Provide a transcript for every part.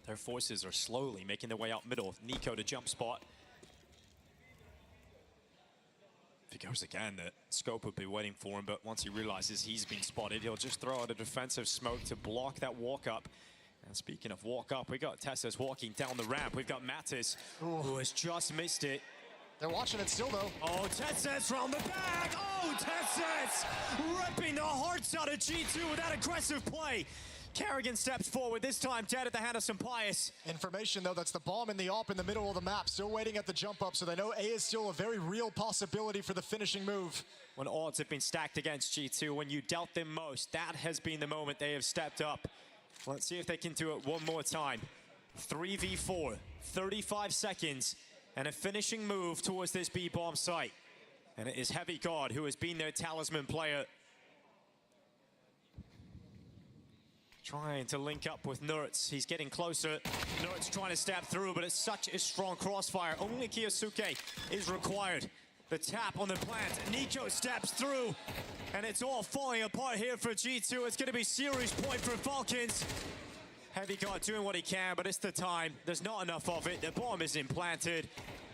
Their forces are slowly making their way out middle. Nico to jump spot. If he goes again, the scope would be waiting for him, but once he realizes he's been spotted, he'll just throw out a defensive smoke to block that walk up. And speaking of walk up, we got Tessus walking down the ramp. We've got Mattis, who has just missed it. They're watching it still, though. Oh, Tessus round the back. Oh, Tessus ripping the hearts out of G2 with that aggressive play. Kerrigan steps forward, this time dead at the hand of Sampaius. Information, though, that's the bomb in the AWP in the middle of the map. Still waiting at the jump up, so they know A is still a very real possibility for the finishing move. When odds have been stacked against G2, when you doubt them most, that has been the moment they have stepped up. Let's see if they can do it one more time. 3v4, 35 seconds, and a finishing move towards this B-bomb site. And it is Heavy God who has been their talisman player. Trying to link up with Nertz. He's getting closer. Nertz trying to stab through, but it's such a strong crossfire. Only Kiyosuke is required. The tap on the plant. Nico steps through, and it's all falling apart here for G2. It's going to be series point for Falcons. Heavy God doing what he can, but it's the time. There's not enough of it. The bomb is implanted,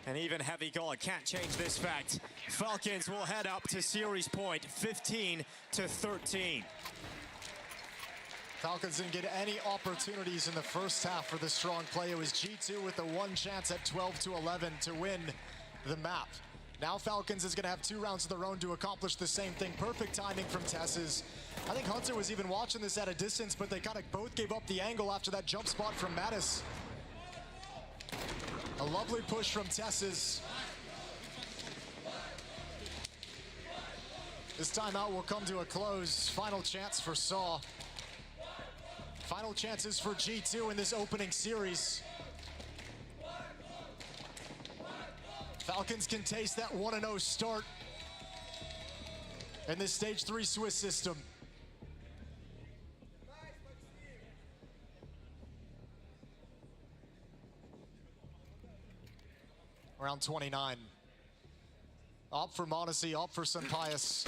and even Heavy God can't change this fact. Falcons will head up to series point, 15-13. Falcons didn't get any opportunities in the first half for the strong play. It was G2 with the one chance at 12-11 to win the map. Now Falcons is going to have 2 rounds of their own to accomplish the same thing. Perfect timing from Tessus. I think Hunter was even watching this at a distance, but they kind of both gave up the angle after that jump spot from Mattis. A lovely push from Tessus. This timeout will come to a close. Final chance for Saw. Final chances for G2 in this opening series. Falcons can taste that 1-0 start in this Stage 3 Swiss system. Round 29. Op for Monacy, op for Sampaius.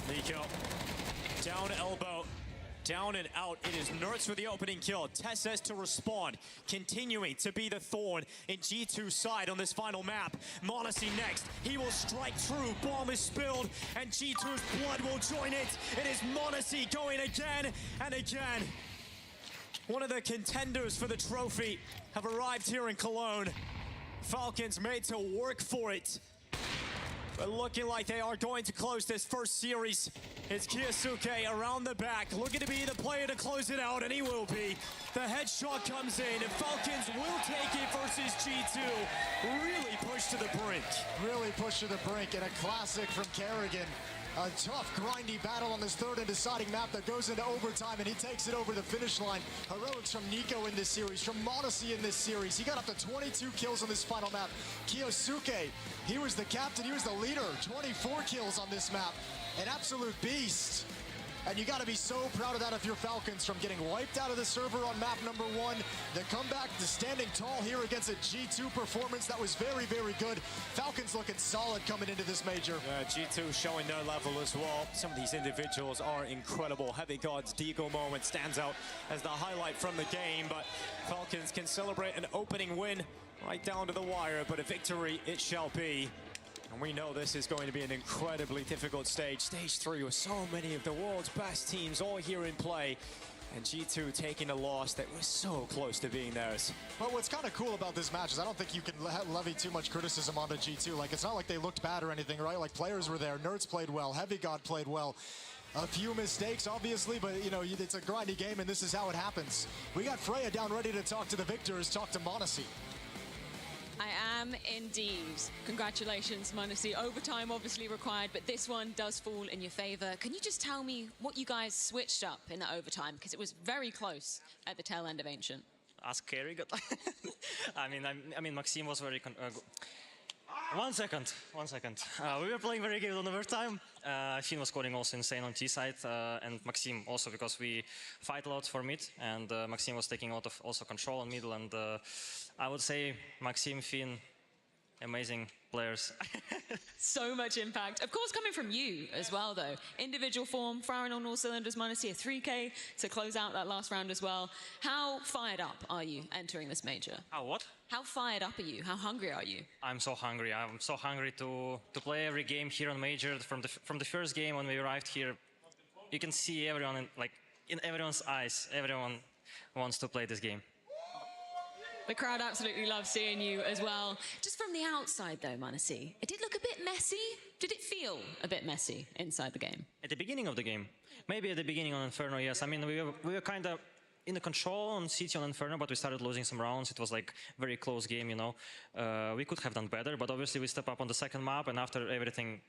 Nico, down elbow, down and out. It is Nertz for the opening kill. Tessus to respond, continuing to be the thorn in G2's side on this final map. Monacy next, he will strike through. Bomb is spilled, and G2's blood will join it. It is Monacy going again and again. One of the contenders for the trophy have arrived here in Cologne. Falcons made to work for it. But looking like they are going to close this first series. It's Kiyosuke around the back, looking to be the player to close it out, and he will be. The headshot comes in, and Falcons will take it versus G2. Really pushed to the brink. Really pushed to the brink, and a classic from Kerrigan. A tough, grindy battle on this third and deciding map that goes into overtime, and he takes it over the finish line. Heroics from Nico in this series, from Monacy in this series. He got up to 22 kills on this final map. Kiyosuke, he was the captain, he was the leader. 24 kills on this map. An absolute beast. And you got to be so proud of that if you're Falcons, from getting wiped out of the server on map number 1, the comeback to standing tall here against a G2 performance that was very, very good. Falcons looking solid coming into this major. Yeah, G2 showing their level as well. Some of these individuals are incredible. Heavy God's Deagle moment stands out as the highlight from the game, but Falcons can celebrate an opening win right down to the wire, but a victory it shall be. And we know this is going to be an incredibly difficult stage. Stage 3 with so many of the world's best teams all here in play. And G2 taking a loss that was so close to being theirs. But what's kind of cool about this match is I don't think you can levy too much criticism onto G2. Like, it's not like they looked bad or anything, right? Like, players were there. Nertz played well. Heavy God played well. A few mistakes, obviously, but, you know, it's a grindy game, and this is how it happens. We got Freya down ready to talk to the victors, talk to Monacy. I am indeed. Congratulations, Monacy. Overtime obviously required, but this one does fall in your favor. Can you just tell me what you guys switched up in that overtime? Because it was very close at the tail end of Ancient. Ask Kerry. I mean, Maxime was very 1 second. We were playing very good on overtime. Finn was scoring also insane on T side, and Maxim also because we fight a lot for mid, and Maxim was taking a lot of also control on middle, and I would say Maxim, Finn, amazing players. So much impact. Of course, coming from you as well, though. Individual form, firing on all cylinders, minus a 3K to close out that last round as well. How fired up are you entering this major? How what? How fired up are you? How hungry are you? I'm so hungry. I'm so hungry to play every game here on major. From the first game when we arrived here, you can see everyone in everyone's eyes. Everyone wants to play this game. The crowd absolutely loves seeing you as well. Just from the outside, though, Manasi, it did look a bit messy. Did it feel a bit messy inside the game? At the beginning of the game, maybe at the beginning on Inferno, yes. I mean, we were kind of in the control on City on Inferno, but we started losing some rounds. It was like very close game, you know. We could have done better, but obviously we step up on the second map, and after everything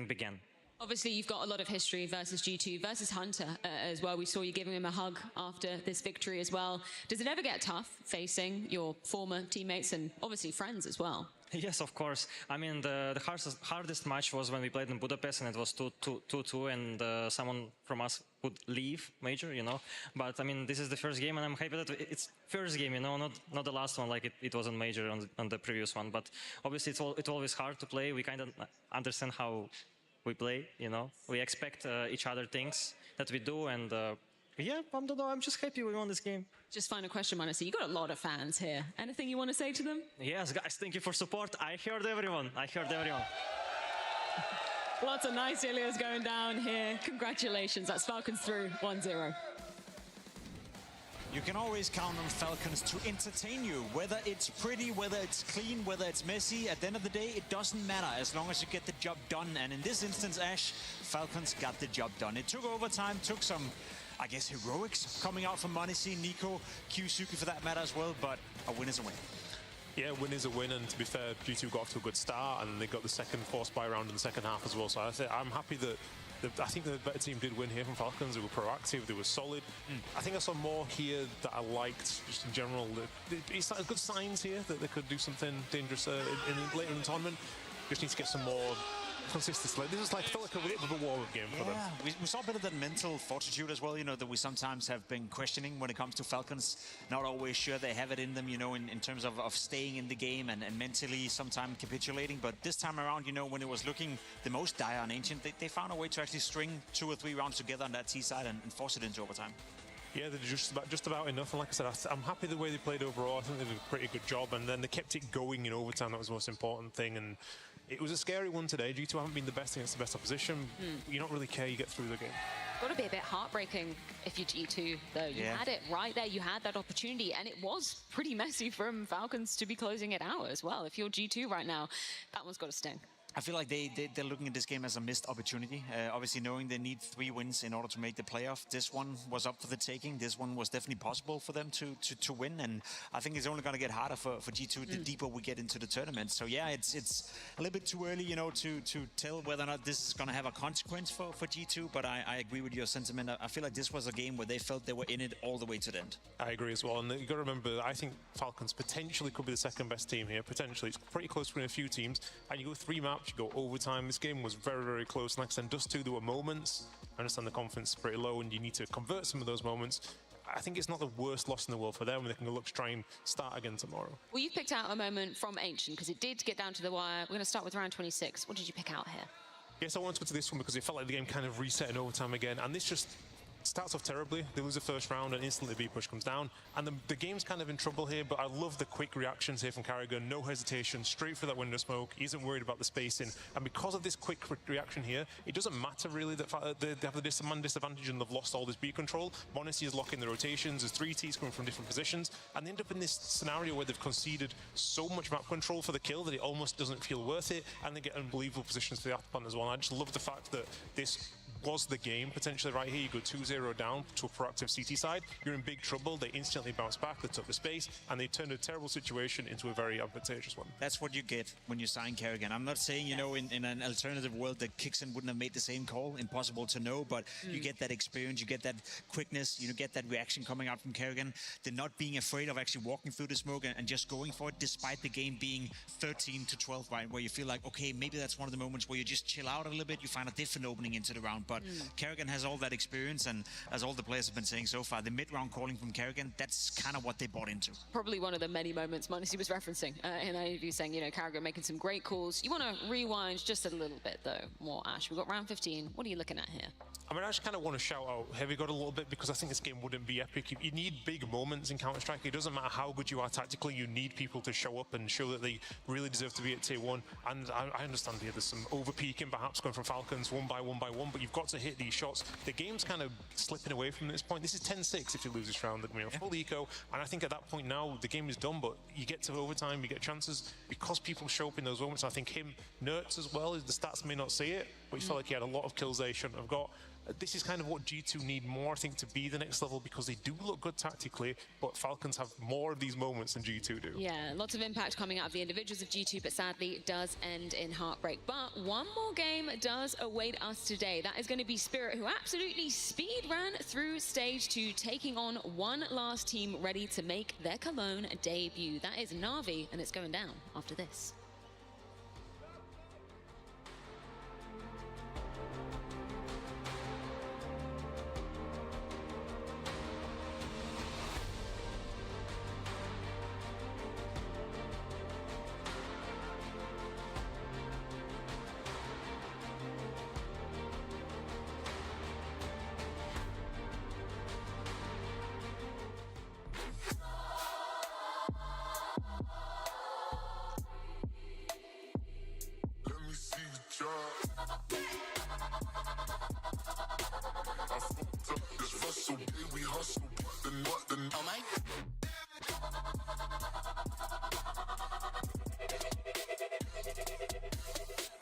began. Obviously, you've got a lot of history versus G2, versus Hunter as well. We saw you giving him a hug after this victory as well. Does it ever get tough facing your former teammates and obviously friends as well? Yes, of course. I mean, the hardest match was when we played in Budapest and it was 2-2, and someone from us would leave major, you know. But I mean, this is the first game, and I'm happy that it's first game, you know, not the last one like it was on major on the previous one. But obviously, it's always hard to play. We kind of understand how we play, you know. We expect each other things that we do, and yeah, I don't know. I'm just happy we won this game. Just final question, Manasi. You got a lot of fans here. Anything you want to say to them? Yes, guys, thank you for support. I heard everyone. Lots of nice Ilias going down here. Congratulations. That's Falcons through 1-0. You can always count on Falcons to entertain you, whether it's pretty, whether it's clean, whether it's messy. At the end of the day, it doesn't matter as long as you get the job done. And in this instance, Ash, Falcons got the job done. It took overtime, took some, I guess, heroics coming out from Manisi, Nico, Kyusuke for that matter as well, but a win is a win. Yeah, win is a win, and to be fair, G2 got off to a good start, and they got the second forced buy round in the second half as well. So I'm happy that I think the better team did win here from Falcons. They were proactive, they were solid. I think I saw more here that I liked, just in general. It's like good signs here that they could do something dangerous later in the tournament. Just need to get some more consistency. This is felt like a bit of a warm-up game for them. We saw a bit of that mental fortitude as well, you know, that we sometimes have been questioning when it comes to Falcons. Not always sure they have it in them, you know, in terms of staying in the game and mentally sometimes capitulating. But this time around, you know, when it was looking the most dire on Ancient, they found a way to actually string 2 or 3 rounds together on that T side and force it into overtime. Yeah, they're just about enough. And like I said, I'm happy the way they played overall. I think they did a pretty good job. And then they kept it going in overtime. That was the most important thing. And it was a scary one today. G2 haven't been the best against the best opposition. You don't really care. You get through the game. Got to be a bit heartbreaking if you're G2, though. You had it right there. You had that opportunity. And it was pretty messy from Falcons to be closing it out as well. If you're G2 right now, that one's got to sting. I feel like they're looking at this game as a missed opportunity. Obviously, knowing they need 3 wins in order to make the playoff. This one was up for the taking. This one was definitely possible for them to win. And I think it's only going to get harder for G2 the deeper we get into the tournament. So yeah, it's a little bit too early, you know, to tell whether or not this is going to have a consequence for G2. But I agree with your sentiment. I feel like this was a game where they felt they were in it all the way to the end. I agree as well. And you got to remember, I think Falcons potentially could be the second best team here. Potentially, it's pretty close between a few teams. And you go 3 maps. You go overtime. This game was very, very close. And like I said, Dust 2, there were moments. I understand the confidence is pretty low and you need to convert some of those moments. I think it's not the worst loss in the world for them, and they can look to try and start again tomorrow. Well, you picked out a moment from Ancient because it did get down to the wire. We're going to start with round 26. What did you pick out here? Yes, I wanted to go to this one because it felt like the game kind of reset in overtime again, and this just starts off terribly. They lose the first round and instantly B push comes down. And the game's kind of in trouble here, but I love the quick reactions here from Carrigan. No hesitation, straight for that window smoke. He isn't worried about the spacing. And because of this quick reaction here, it doesn't matter really that they have the disadvantage and they've lost all this B control. Monacy is locking the rotations. There's 3 Ts coming from different positions. And they end up in this scenario where they've conceded so much map control for the kill that it almost doesn't feel worth it. And they get unbelievable positions for the opponent as well. And I just love the fact that this was the game potentially right here. You go 2-0 down to a proactive CT side, you're in big trouble. They instantly bounce back, they took the space, and they turned a terrible situation into a very advantageous one. That's what you get when you sign Kerrigan. I'm not saying, you know, in an alternative world that Kixon wouldn't have made the same call, impossible to know, but you get that experience, you get that quickness, you get that reaction coming out from Kerrigan. They're not being afraid of actually walking through the smoke and just going for it, despite the game being 13-12, right, where you feel like, okay, maybe that's one of the moments where you just chill out a little bit, you find a different opening into the round. But Kerrigan has all that experience, and as all the players have been saying so far, the mid-round calling from Kerrigan, that's kind of what they bought into. Probably one of the many moments Monacy was referencing in an interview, saying, you know, Kerrigan making some great calls. You want to rewind just a little bit, though, more, Ash. We've got round 15. What are you looking at here? I mean, I just kind of want to shout out Heavy God a little bit, because I think this game wouldn't be epic. You need big moments in Counter-Strike. It doesn't matter how good you are tactically, you need people to show up and show that they really deserve to be at tier 1. And I understand here there's some over-peaking perhaps going from Falcons one by one, but you've got to hit these shots. The game's kind of slipping away from this point. This is 10-6 if you lose this round, you know, full eco. And I think at that point now, the game is done, but you get to overtime, you get chances because people show up in those moments. I think him, Nertz as well, the stats may not see it, but he felt like he had a lot of kills they shouldn't have got. This is kind of what G2 need more, I think, to be the next level, because they do look good tactically, but Falcons have more of these moments than G2 do. Yeah, lots of impact coming out of the individuals of G2, but sadly it does end in heartbreak. But one more game does await us today. That is going to be Spirit, who absolutely speed ran through stage 2, taking on one last team ready to make their Cologne debut. That is Na'Vi, and it's going down after this.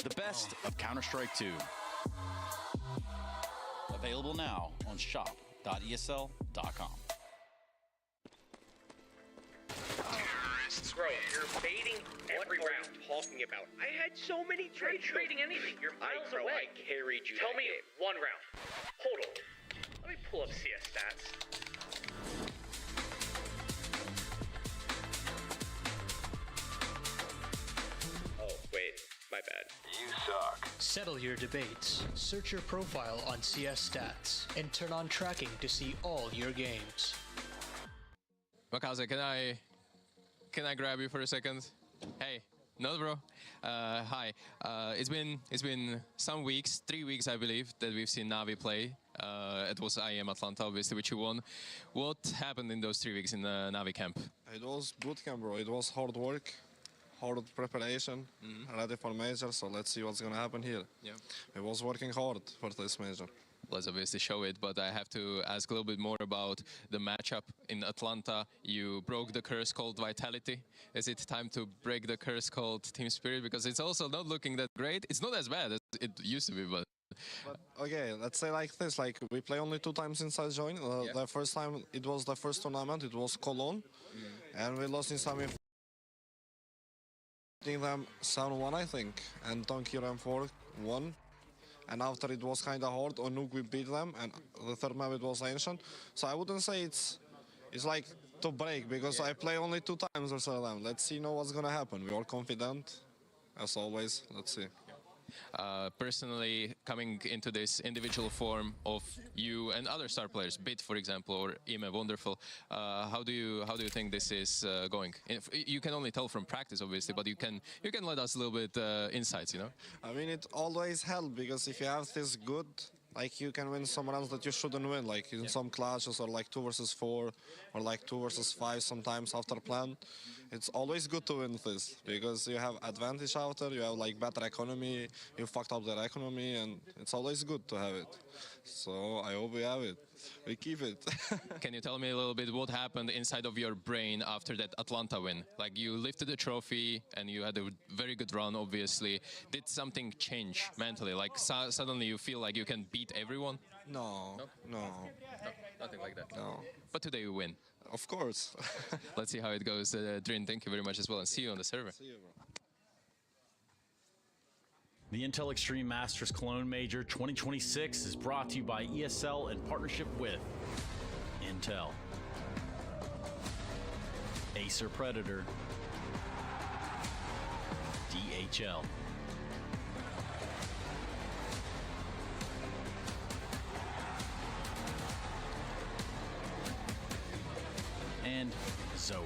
The best of Counter-Strike 2. Available now on shop.esl.com. Bro, you're baiting every round. Talking about? I had so many trades. Trading anything. You're miles away. I carried you. Tell me one round. Hold on. Let me pull up CS stats. Oh, wait. My bad. You suck. Settle your debates, search your profile on CS Stats, and turn on tracking to see all your games. Makaze, can I grab you for a second? Hey, no, bro. Hi. It's been some weeks, 3 weeks, I believe, that we've seen Na'Vi play. It was IEM Atlanta, obviously, which you won. What happened in those 3 weeks in the Na'Vi camp? It was boot camp, bro. It was hard work, hard preparation, ready for major. So let's see what's gonna happen here. Yeah. I was working hard for this major. Let's obviously show it, but I have to ask a little bit more about the matchup in Atlanta. You broke the curse called Vitality. Is it time to break the curse called Team Spirit? Because it's also not looking that great. It's not as bad as it used to be, but okay, let's say like this. Like we play only 2 times inside join. The first time it was the first tournament. It was Cologne, and we lost in semi. Them 7-1, I think, and Donkey M4 won. And after it was kind of hard, on Nuke we beat them, and the third map it was Ancient. So I wouldn't say it's like to break, because I play only 2 times or so. Let's see what's gonna happen. We are confident, as always. Let's see. Personally, coming into this individual form of you and other star players, Bit, for example, or Ime Wonderful, how do you think this is going? You can only tell from practice, obviously, but you can let us a little bit insights, you know? I mean, it always helps, because if you have this good, like you can win some rounds that you shouldn't win, like in some clashes, or like 2 versus 4, or like 2 versus 5 sometimes after plan. it's always good to win this because you have advantage out there, you have like better economy, you fucked up their economy, and it's always good to have it. So I hope we have it. We keep it. Can you tell me a little bit what happened inside of your brain after that Atlanta win? Like you lifted the trophy and you had a very good run, obviously. Did something change mentally? Like suddenly you feel like you can beat everyone? No, Nothing like that. no. But today you win. Of course. Let's see how it goes. Drin, thank you very much as well, and see you on the server. See you, bro. The Intel Extreme Masters Cologne Major 2026 is brought to you by ESL in partnership with Intel, Acer Predator, DHL, and Zoe.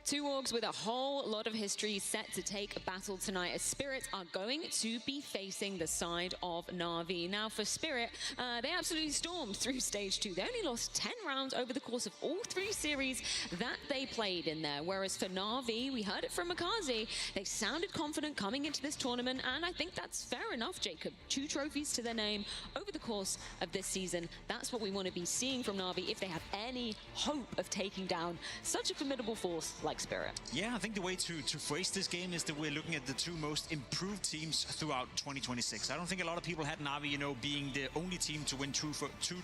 Two orgs with a whole lot of history set to take a battle tonight as Spirit are going to be facing the side of Na'Vi. Now for Spirit, they absolutely stormed through stage 2. They only lost 10 rounds over the course of all 3 series that they played in there. Whereas for Na'Vi, we heard it from Makazi, they sounded confident coming into this tournament, and I think that's fair enough, Jacob. 2 trophies to their name over the course of this season. That's what we want to be seeing from Na'Vi if they have any hope of taking down such a formidable force like Spirit. Yeah, I think the way to phrase this game is that we're looking at the 2 most improved teams throughout 2026. I don't think a lot of people had Na'Vi, being the only team to win 2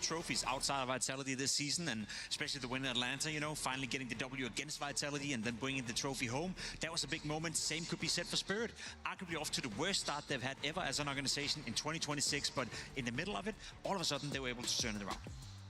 trophies outside of Vitality this season, and especially the win in Atlanta, finally getting the W against Vitality and then bringing the trophy home. That was a big moment. Same could be said for Spirit. Arguably off to the worst start they've had ever as an organization in 2026, but in the middle of it, all of a sudden they were able to turn it around.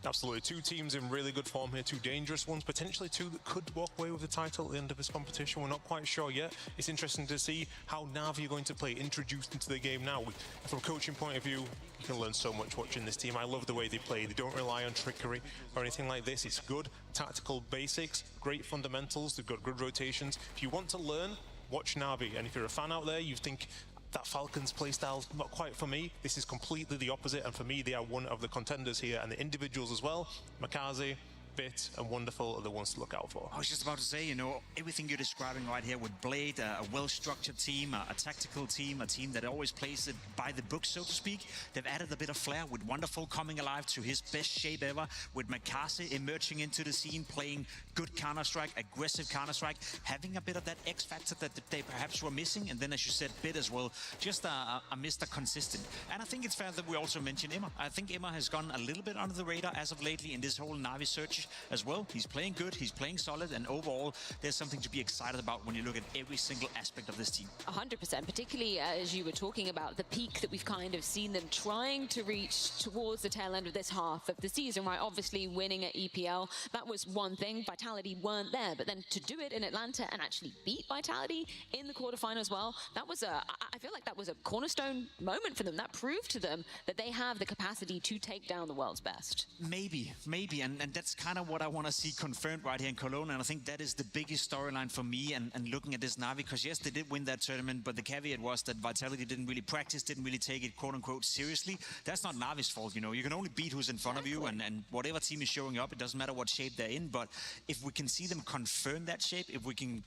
Absolutely. 2 teams in really good form here, 2 dangerous ones, potentially 2 that could walk away with the title at the end of this competition. We're not quite sure yet. It's interesting to see how Na'Vi are going to play introduced into the game now. From a coaching point of view, you can learn so much watching this team. I love the way they play. They don't rely on trickery or anything like this. It's good tactical basics, great fundamentals. They've got good rotations. If you want to learn, watch Na'Vi. And if you're a fan out there, you think, that Falcons playstyle, not quite for me. This is completely the opposite, and for me, they are one of the contenders here, and the individuals as well. Makazi, Bit, and Wonderful are the ones to look out for. I was just about to say, everything you're describing right here with Blade, a well-structured team, a tactical team, a team that always plays it by the book, so to speak. They've added a bit of flair with Wonderful coming alive to his best shape ever, with Makazi emerging into the scene, playing good Counter-Strike, aggressive Counter-Strike, having a bit of that X-factor that they perhaps were missing, and then, as you said, Bit as well, just a Mr. Consistent. And I think it's fair that we also mention Emma. I think Emma has gone a little bit under the radar as of lately in this whole Na'Vi search as well. He's playing good, he's playing solid, and overall, there's something to be excited about when you look at every single aspect of this team. 100%, particularly as you were talking about the peak that we've kind of seen them trying to reach towards the tail end of this half of the season, right? Obviously, winning at EPL, that was one thing. Vitality weren't there, but then to do it in Atlanta and actually beat Vitality in the quarterfinal as well, that was I feel like that was a cornerstone moment for them. That proved to them that they have the capacity to take down the world's best. Maybe, and that's kind of what I want to see confirmed right here in Cologne, and I think that is the biggest storyline for me and looking at this Na'Vi, because yes, they did win that tournament, but the caveat was that Vitality didn't really practice, didn't really take it quote-unquote seriously. That's not Na'Vi's fault, you can only beat who's in front of you, and whatever team is showing up, it doesn't matter what shape they're in, but if we can see them confirm that shape, if we can...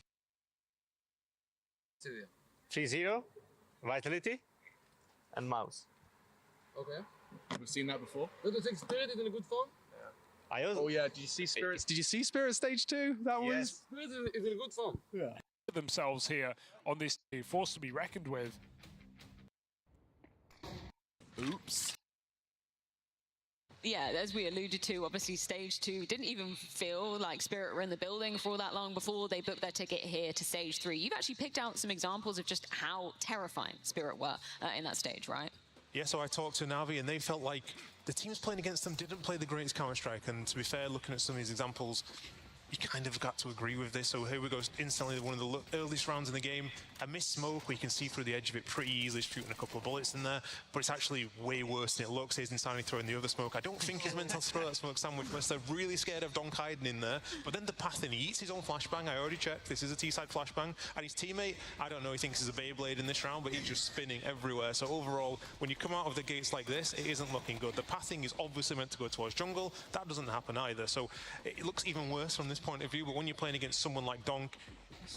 3-0, Vitality, and Mouse. Okay. We've seen that before. Don't you think Spirit is in a good form? Oh yeah, did you see Spirit? Did you see Spirit stage 2? That was... Spirit is in a good form. Yeah. Themselves here on this force to be reckoned with. Oops. Yeah, as we alluded to, obviously stage 2 didn't even feel like Spirit were in the building for all that long before they booked their ticket here to stage 3. You've actually picked out some examples of just how terrifying Spirit were in that stage, right? Yeah, so I talked to Na'Vi, and they felt like the teams playing against them didn't play the greatest Counter-Strike, and to be fair, looking at some of these examples, you kind of got to agree with this. So here we go, instantly one of the earliest rounds in the game. A missed smoke, we can see through the edge of it pretty easily, shooting a couple of bullets in there, but it's actually way worse than it looks. He's Insanity throwing the other smoke. I don't think he's meant to throw that smoke sandwich, but they're really scared of Donk hiding in there. But then the pathing, he eats his own flashbang. I already checked, this is a T-side flashbang. And his teammate, I don't know, he thinks he's a Beyblade in this round, but he's just spinning everywhere. So overall, when you come out of the gates like this, it isn't looking good. The pathing is obviously meant to go towards jungle. That doesn't happen either. So it looks even worse from this point of view, but when you're playing against someone like Donk,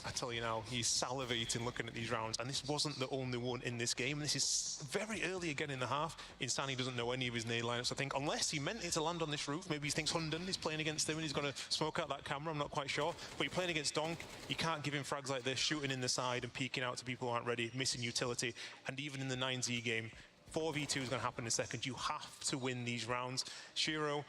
I tell you now, he's salivating looking at these rounds, and this wasn't the only one in this game. This is very early again in the half. Insani doesn't know any of his nade lineups, I think, unless he meant it to land on this roof. Maybe he thinks Hunden is playing against him and he's going to smoke out that camera, I'm not quite sure. But you're playing against Donk, you can't give him frags like this, shooting in the side and peeking out to people who aren't ready, missing utility. And even in the 9Z game, 4v2 is going to happen in a second. You have to win these rounds. Shiro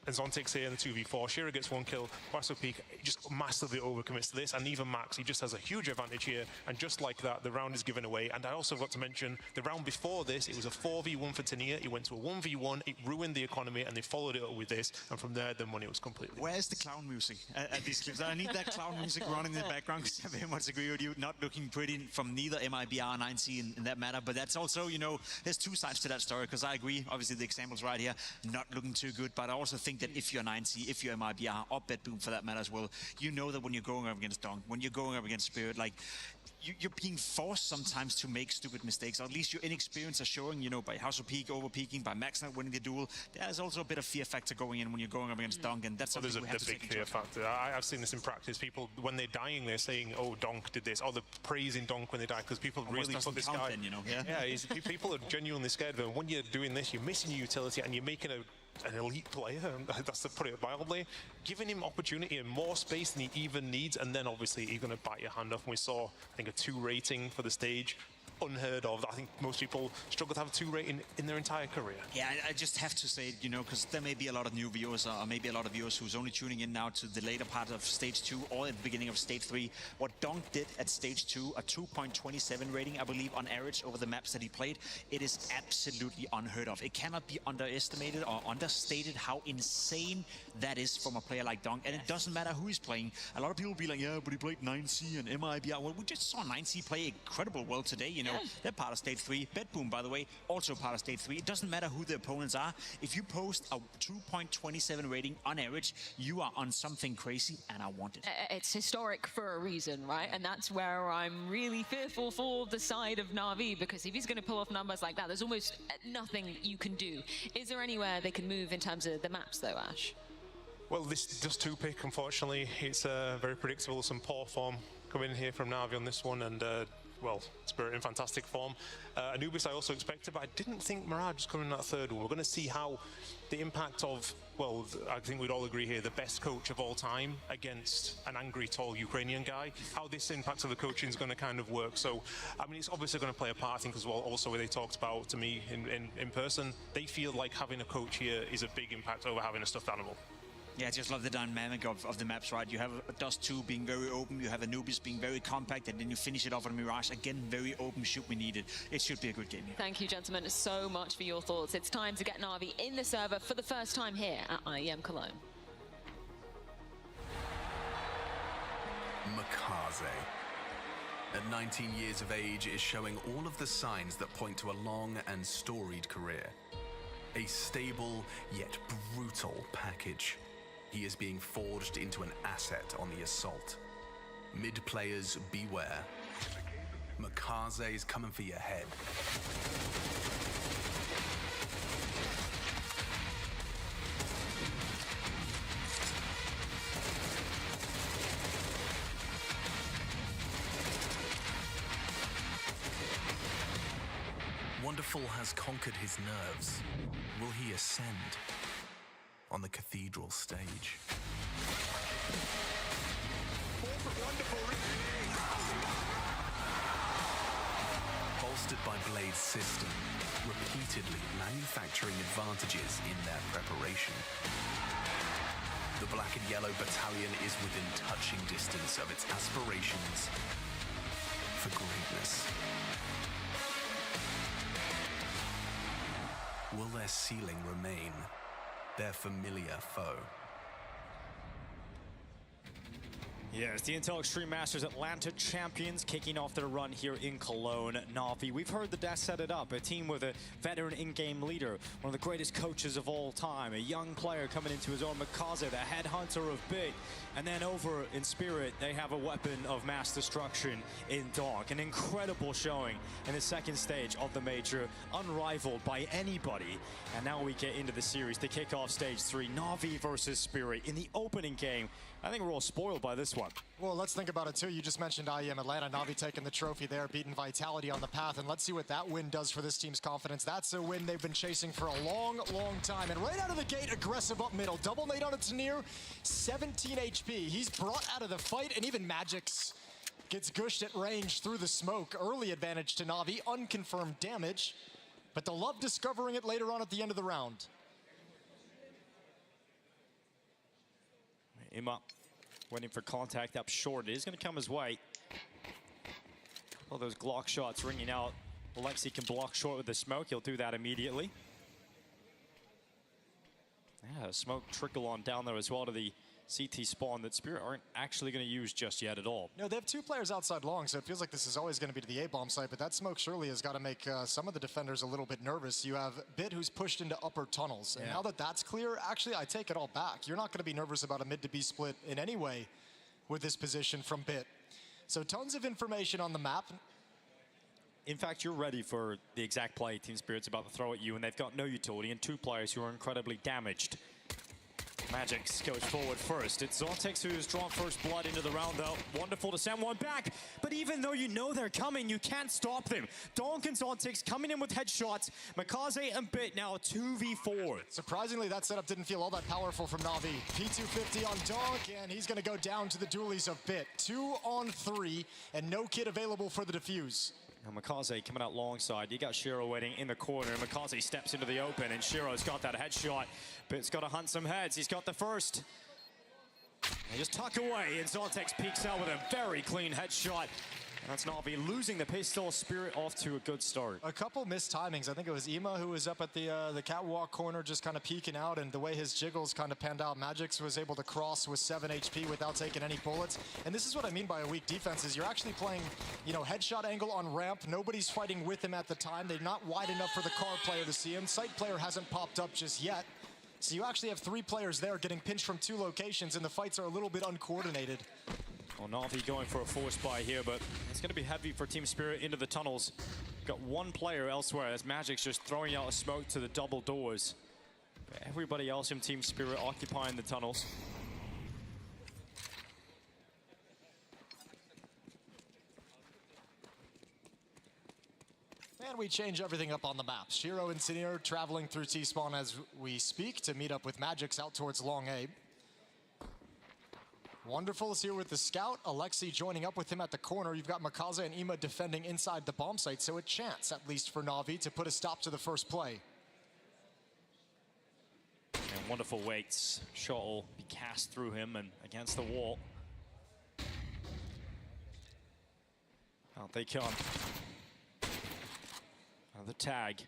and Zontic's here in the 2v4. Shiro gets one kill. Basso Peak just massively overcommits to this, and even Max, he just has a huge advantage here, and just like that, the round is given away. And I also forgot to mention, the round before this, it was a 4v1 for Tania. It went to a 1v1, it ruined the economy, and they followed it up with this, and from there, the money was completely... Where's the clown music at these clips? I need that clown music running in the background, because I very much agree with you. Not looking pretty from neither MIBR or 9C in that matter, but that's also, you know, there's two sides to that story, because I agree, obviously the examples right here, not looking too good, but I also think that if you're 9C, if you're MIBR, or BetBoom for that matter as well, you know that when you're going up against Donk, when you're going up against Spirit, like, you're being forced sometimes to make stupid mistakes, or at least your inexperience are showing, you know, by House of Peak over-peaking, by Max not winning the duel. There's also a bit of fear factor going in when you're going up against Donk, and that's something we have to take into fear factor. I've seen this in practice. People, when they're dying, they're saying, oh, Donk did this, or they're praising Donk when they die, because people really put this guy... Then, you know? People are genuinely scared of him. When you're doing this, you're missing your utility, and you're making an elite player, that's to put it mildly, giving him opportunity and more space than he even needs, and then obviously he's going to bite your hand off. And we saw, I think, a 2 rating for the stage. Unheard of. I think most people struggle to have a 2 rating in their entire career. Yeah, I just have to say it, you know, because there may be a lot of new viewers, or maybe a lot of viewers who's only tuning in now to the later part of Stage 2 or at the beginning of Stage 3. What Donk did at Stage 2, a 2.27 rating, I believe, on average over the maps that he played, it is absolutely unheard of. It cannot be underestimated or understated how insane that is from a player like Donk, and it doesn't matter who he's playing. A lot of people will be like, yeah, but he played 9C and MIBR. Well, we just saw 9C play incredible well today, you know. They're part of Stage 3. BetBoom, by the way, also part of Stage 3. It doesn't matter who the opponents are. If you post a 2.27 rating on average, you are on something crazy, and I want it. It's historic for a reason, right? And that's where I'm really fearful for the side of Na'Vi, because if he's going to pull off numbers like that, there's almost nothing you can do. Is there anywhere they can move in terms of the maps, though, Ash? Well, this just 2-pick, unfortunately. It's very predictable. Some poor form coming in here from Na'Vi on this one, and well, Spirit in fantastic form. Anubis I also expected, but I didn't think Mirage was coming in that third one. We're going to see how the impact of, well, I think we'd all agree here, the best coach of all time against an angry, tall Ukrainian guy, how this impact of the coaching is going to kind of work. So, I mean, it's obviously going to play a part, I think, as well. Also, where they talked about, to me, in person, they feel like having a coach here is a big impact over having a stuffed animal. Yeah, I just love the dynamic of the maps, right? You have Dust 2 being very open, you have Anubis being very compact, and then you finish it off on Mirage. Again, very open, shoot we need it. It should be a good game here. Thank you, gentlemen, so much for your thoughts. It's time to get Na'Vi in the server for the first time here at IEM Cologne. Makaze. At 19 years of age, is showing all of the signs that point to a long and storied career. A stable, yet brutal package. He is being forged into an asset on the assault. Mid players, beware. Makaze is coming for your head. Wonderful has conquered his nerves. Will he ascend on the cathedral stage? Bolstered by Blade's system, repeatedly manufacturing advantages in their preparation. The Black and Yellow Battalion is within touching distance of its aspirations for greatness. Will their ceiling remain their familiar foe? Yes, the Intel Extreme Masters Atlanta champions kicking off their run here in Cologne. Na'Vi, we've heard the Death set it up, a team with a veteran in-game leader, one of the greatest coaches of all time, a young player coming into his own, Makaze, the headhunter of Bit, and then over in Spirit, they have a weapon of mass destruction in Donk. An incredible showing in the second stage of the major, unrivaled by anybody. And now we get into the series to kick off stage 3, Na'Vi versus Spirit in the opening game. I think we're all spoiled by this one. Well, let's think about it too. You just mentioned IEM Atlanta. Na'Vi taking the trophy there, beating Vitality on the path. And let's see what that win does for this team's confidence. That's a win they've been chasing for a long, long time. And right out of the gate, aggressive up middle. Double nade on a Tanir, 17 HP. He's brought out of the fight, and even Magix gets gushed at range through the smoke. Early advantage to Na'Vi, unconfirmed damage. But they'll love discovering it later on at the end of the round. Ima waiting for contact up short. It is going to come his way. Well, those Glock shots ringing out. Alexi can block short with the smoke. He'll do that immediately. Yeah, smoke trickle on down there as well to the CT spawn that Spirit aren't actually going to use just yet at all. No, they have two players outside long, so it feels like this is always going to be to the A-bomb site, but that smoke surely has got to make some of the defenders a little bit nervous. You have Bit who's pushed into upper tunnels, and now that that's clear, actually, I take it all back. You're not going to be nervous about a mid to B split in any way with this position from Bit. So tons of information on the map. In fact, you're ready for the exact play Team Spirit's about to throw at you, and they've got no utility and two players who are incredibly damaged. Magix goes forward first. It's Zontex who's drawn first blood into the round, though. Wonderful to send one back. But even though you know they're coming, you can't stop them. Donk and Zontex coming in with headshots. Makaze and Bit now 2v4. Surprisingly, that setup didn't feel all that powerful from Na'Vi. P250 on Donk, and he's going to go down to the dualies of Bit. 2 on 3, and no kit available for the defuse. Now Makaze coming out long side. You got Shiro waiting in the corner. Makaze steps into the open, and Shiro's got that headshot. Bit's got to hunt some heads. He's got the first. They just tuck away, and Zontex peeks out with a very clean headshot. That's Na'Vi losing the pistol. Spirit off to a good start. A couple missed timings. I think it was Ima who was up at the catwalk corner just kind of peeking out, and the way his jiggles kind of panned out, Magix was able to cross with 7 HP without taking any bullets. And this is what I mean by a weak defense is you're actually playing, you know, headshot angle on ramp. Nobody's fighting with him at the time. They're not wide enough for the car player to see him. Site player hasn't popped up just yet. So you actually have 3 players there getting pinched from 2 locations, and the fights are a little bit uncoordinated. Well, Na'Vi going for a force buy here, but it's going to be heavy for Team Spirit into the tunnels. Got one player elsewhere as Magic's just throwing out a smoke to the double doors. Everybody else in Team Spirit occupying the tunnels. And we change everything up on the map. Shiro and Sinir traveling through T-spawn as we speak to meet up with Magix out towards Long A. Wonderful is here with the scout. Alexi joining up with him at the corner. You've got Makaze and Ima defending inside the bomb site, so a chance, at least for Na'Vi, to put a stop to the first play. And wonderful waits. Shot will be cast through him and against the wall. Out they come. The tag,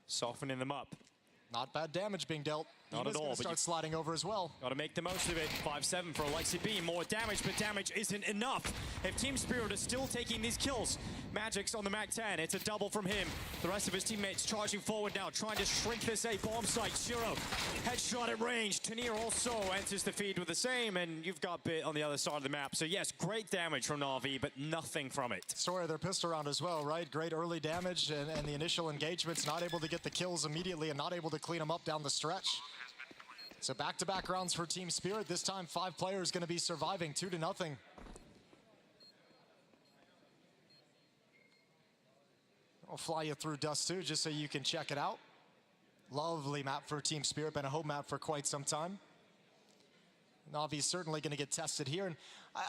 softening them up. Not bad damage being dealt. Not at all. But start sliding over as well. Got to make the most of it. 5-7 for Alexi B. More damage, but damage isn't enough. If Team Spirit is still taking these kills, Magic's on the MAC-10. It's a double from him. The rest of his teammates charging forward now, trying to shrink this A bomb site. Shiro, headshot at range. Tanir also enters the feed with the same, and you've got Bit on the other side of the map. So yes, great damage from Na'Vi, but nothing from it. Story of their pistol round as well, right? Great early damage, and the initial engagements, not able to get the kills immediately and not able to clean them up down the stretch. So back-to-back rounds for Team Spirit. This time, 5 players going to be surviving 2-0. I'll fly you through Dust 2 just so you can check it out. Lovely map for Team Spirit. Been a home map for quite some time. Na'Vi's certainly going to get tested here. And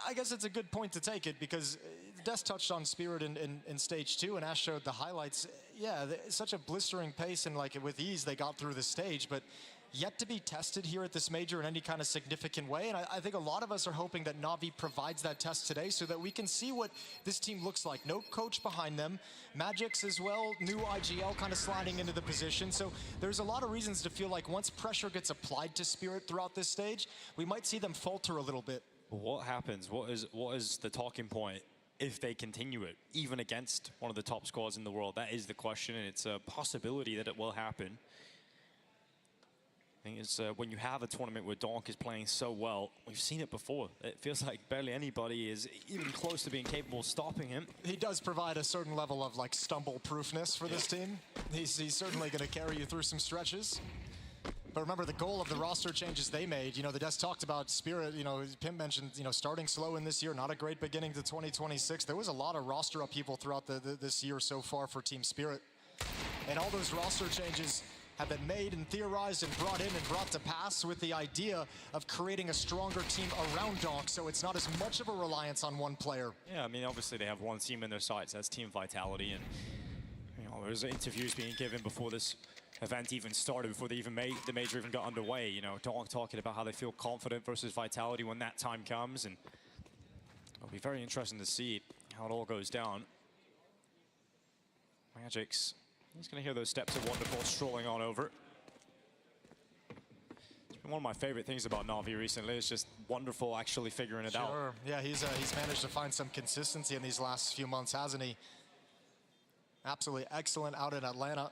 I guess it's a good point to take it because Des touched on Spirit in stage 2 and Ash showed the highlights. Yeah, such a blistering pace and like with ease they got through the stage, but yet to be tested here at this major in any kind of significant way. And I think a lot of us are hoping that Na'Vi provides that test today so that we can see what this team looks like. No coach behind them. Magix as well, new IGL kind of sliding into the position. So there's a lot of reasons to feel like once pressure gets applied to Spirit throughout this stage, we might see them falter a little bit. What happens? What is the talking point if they continue it, even against one of the top squads in the world? That is the question, and it's a possibility that it will happen. I think it's when you have a tournament where Donk is playing so well, we've seen it before. It feels like barely anybody is even close to being capable of stopping him. He does provide a certain level of like stumble-proofness for this team. He's certainly going to carry you through some stretches. But remember, the goal of the roster changes they made, you know, the Des talked about Spirit, you know, Pim mentioned, you know, starting slow in this year, not a great beginning to 2026. There was a lot of roster upheaval throughout this year so far for Team Spirit. And all those roster changes have been made and theorized and brought in and brought to pass with the idea of creating a stronger team around Donk, so it's not as much of a reliance on one player. Yeah, I mean, obviously they have one team in their sights, that's Team Vitality, and you know, there's interviews being given before this event even started, before the major even got underway. You know, Donk talking about how they feel confident versus Vitality when that time comes, and it'll be very interesting to see how it all goes down. Magic's, he's going to hear those steps of Wonderful strolling on over. It's been one of my favorite things about Na'Vi recently. It's just Wonderful actually figuring it out. Sure, yeah, he's managed to find some consistency in these last few months, hasn't he? Absolutely excellent out in Atlanta.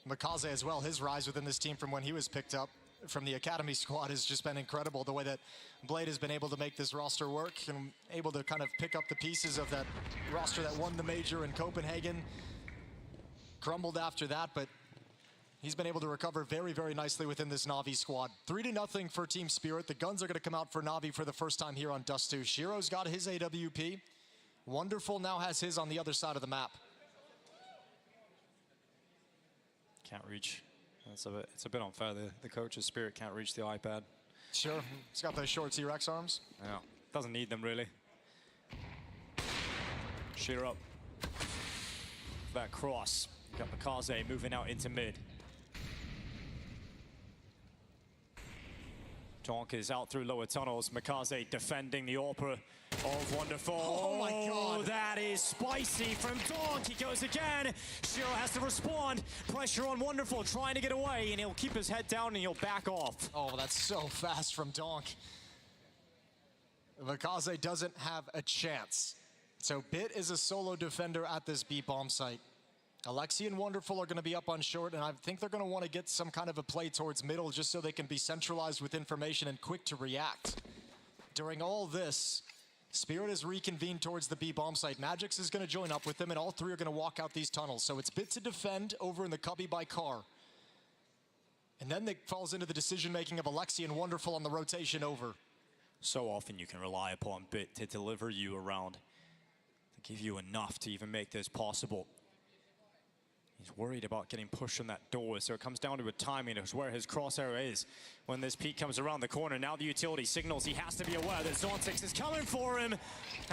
Makaze as well, his rise within this team from when he was picked up from the academy squad has just been incredible. The way that Blade has been able to make this roster work and able to kind of pick up the pieces of that roster that won the major in Copenhagen. Crumbled after that, but he's been able to recover very, very nicely within this Na'Vi squad. 3-0 for Team Spirit. The guns are going to come out for Na'Vi for the first time here on Dust 2. Shiro's got his AWP. Wonderful now has his on the other side of the map. Can't reach. It's a bit unfair. The coach's Spirit can't reach the iPad. Sure, he's got those short T-Rex arms. Yeah, doesn't need them really. Shiro up. That cross. You got Makaze moving out into mid. Donk is out through lower tunnels. Makaze defending the AWP of Wonderful. Oh my God. That is spicy from Donk. He goes again. Shiro has to respond. Pressure on Wonderful, trying to get away, and he'll keep his head down and he'll back off. Oh, that's so fast from Donk. Makaze doesn't have a chance. So Bit is a solo defender at this B-bomb site. Alexi and Wonderful are going to be up on short, and I think they're going to want to get some kind of a play towards middle just so they can be centralized with information and quick to react. During all this, Spirit is reconvened towards the B-bomb site. Magix is going to join up with them, and all three are going to walk out these tunnels. So it's Bit to defend over in the cubby by Car. And then it falls into the decision-making of Alexi and Wonderful on the rotation over. So often you can rely upon Bit to deliver you around, to give you enough to even make this possible. He's worried about getting pushed on that door, so it comes down to a timing of where his crosshair is. When this peak comes around the corner, now the utility signals he has to be aware that Zontix is coming for him,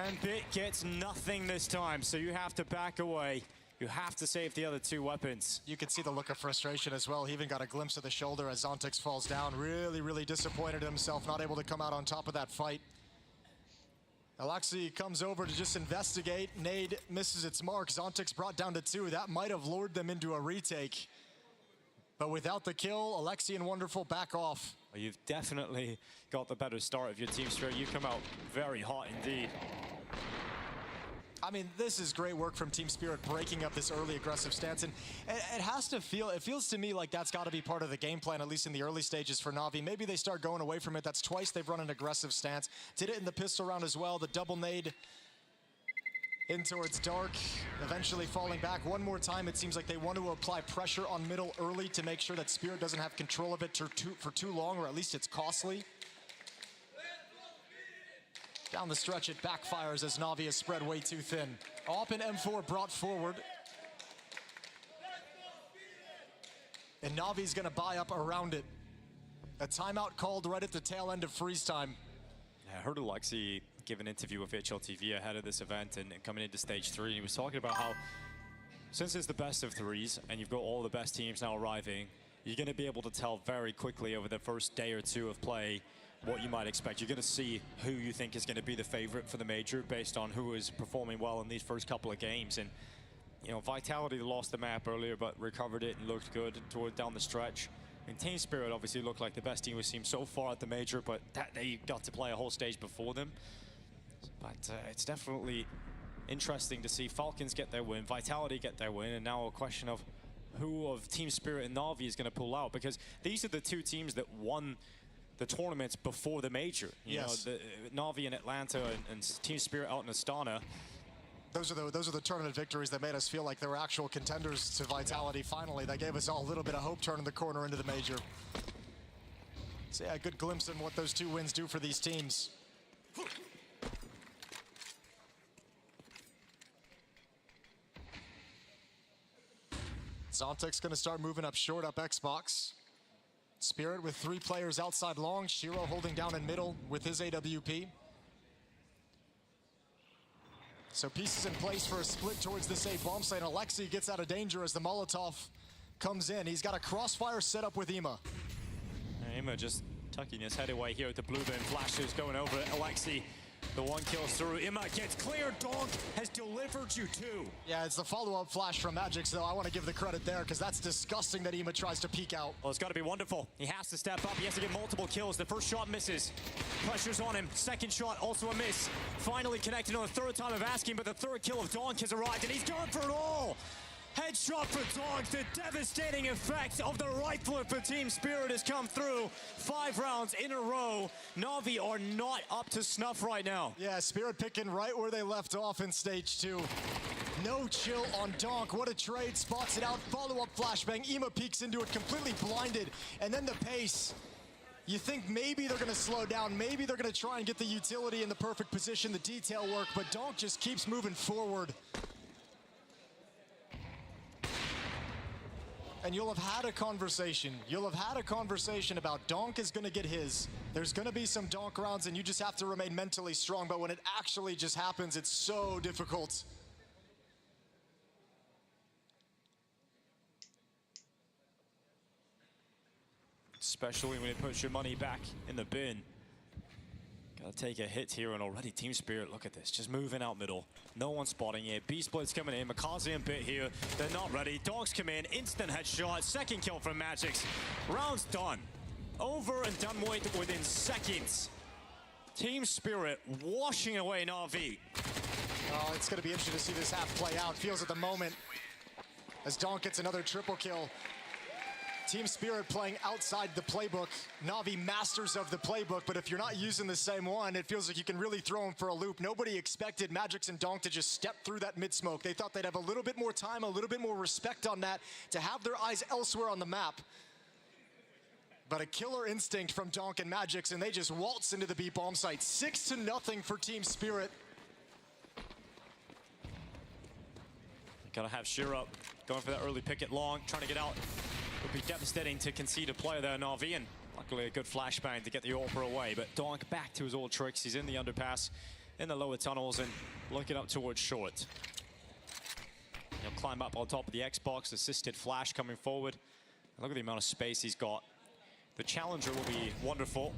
and Bit gets nothing this time, so you have to back away. You have to save the other two weapons. You can see the look of frustration as well. He even got a glimpse of the shoulder as Zontix falls down. Really, really disappointed in himself, not able to come out on top of that fight. Alexi comes over to just investigate. Nade misses its mark. Zontix brought down to 2. That might have lured them into a retake. But without the kill, Alexi and Wonderful back off. Well, you've definitely got the better start of your team, Spirit. You come out very hot indeed. I mean, this is great work from Team Spirit, breaking up this early aggressive stance. And it has to feel, it feels to me like that's got to be part of the game plan, at least in the early stages for Na'Vi. Maybe they start going away from it. That's twice they've run an aggressive stance. Did it in the pistol round as well. The double nade in towards Dark, eventually falling back. One more time, it seems like they want to apply pressure on middle early to make sure that Spirit doesn't have control of it for too long, or at least it's costly. Down the stretch, it backfires as Na'Vi is spread way too thin. AWP and M4 brought forward. And Na'Vi's gonna buy up around it. A timeout called right at the tail end of freeze time. I heard Alexi give an interview with HLTV ahead of this event and coming into stage 3. And he was talking about how, since it's the best of 3s and you've got all the best teams now arriving, you're gonna be able to tell very quickly over the first day or two of play what you might expect. You're going to see who you think is going to be the favorite for the major based on who is performing well in these first couple of games. And, you know, Vitality lost the map earlier, but recovered it and looked good toward down the stretch. And Team Spirit obviously looked like the best team we've seen so far at the major, but they got to play a whole stage before them. But it's definitely interesting to see Falcons get their win, Vitality get their win, and now a question of who of Team Spirit and Na'Vi is going to pull out, because these are the two teams that won the tournaments before the major. You know, Na'Vi in Atlanta and Team Spirit out in Astana. Those are the tournament victories that made us feel like they were actual contenders to Vitality. Finally, that gave us all a little bit of hope turning the corner into the major. So yeah, a good glimpse in what those two wins do for these teams. Zontic's going to start moving up short, up Xbox. Spirit with 3 players outside long. Shiro holding down in middle with his AWP. So pieces in place for a split towards this A bomb site. Alexi gets out of danger as the Molotov comes in. He's got a crossfire set up with Ima. Ima just tucking his head away here with the blue bin flashes going over it. Alexi, the one kills through. Ima gets cleared. Donk has delivered you two. Yeah, it's the follow-up flash from Magix, though. I want to give the credit there because that's disgusting that Ima tries to peek out. Well, it's got to be wonderful. He has to step up. He has to get multiple kills. The first shot misses. Pressure's on him. Second shot, also a miss. Finally connected on the third time of asking, but the third kill of Donk has arrived, and he's going for it all. Headshot for Donk. The devastating effect of the rifler for Team Spirit has come through. 5 rounds in a row. Na'Vi are not up to snuff right now. Yeah, Spirit picking right where they left off in stage 2. No chill on Donk. What a trade. Spots it out. Follow-up flashbang. Ima peeks into it, completely blinded. And then the pace. You think maybe they're going to slow down. Maybe they're going to try and get the utility in the perfect position, the detail work. But Donk just keeps moving forward. And you'll have had a conversation. You'll have had a conversation about Donk is going to get his. There's going to be some Donk rounds, and you just have to remain mentally strong. But when it actually just happens, it's so difficult. Especially when it puts your money back in the bin. Gotta take a hit here, and already Team Spirit, look at this, just moving out middle. No one spotting it. B-Split's coming in. Makazi and Bit here. They're not ready. Dogs come in. Instant headshot. Second kill from Magix. Round's done. Over and done with within seconds. Team Spirit washing away Na'Vi. Oh, it's going to be interesting to see this half play out. Feels at the moment as Donk gets another triple kill. Team Spirit playing outside the playbook. Na'Vi masters of the playbook, but if you're not using the same one, it feels like you can really throw them for a loop. Nobody expected Magix and Donk to just step through that mid-smoke. They thought they'd have a little bit more time, a little bit more respect on that, to have their eyes elsewhere on the map. But a killer instinct from Donk and Magix, and they just waltz into the B bomb site. 6-0 for Team Spirit. Gotta have Shiro going for that early picket long, trying to get out. Would be devastating to concede a player there, Na'Vi, and luckily a good flashbang to get the AWPer away. But Donk back to his old tricks. He's in the underpass, in the lower tunnels, and looking up towards short. He'll climb up on top of the Xbox, assisted flash coming forward. And look at the amount of space he's got. The challenger will be wonderful.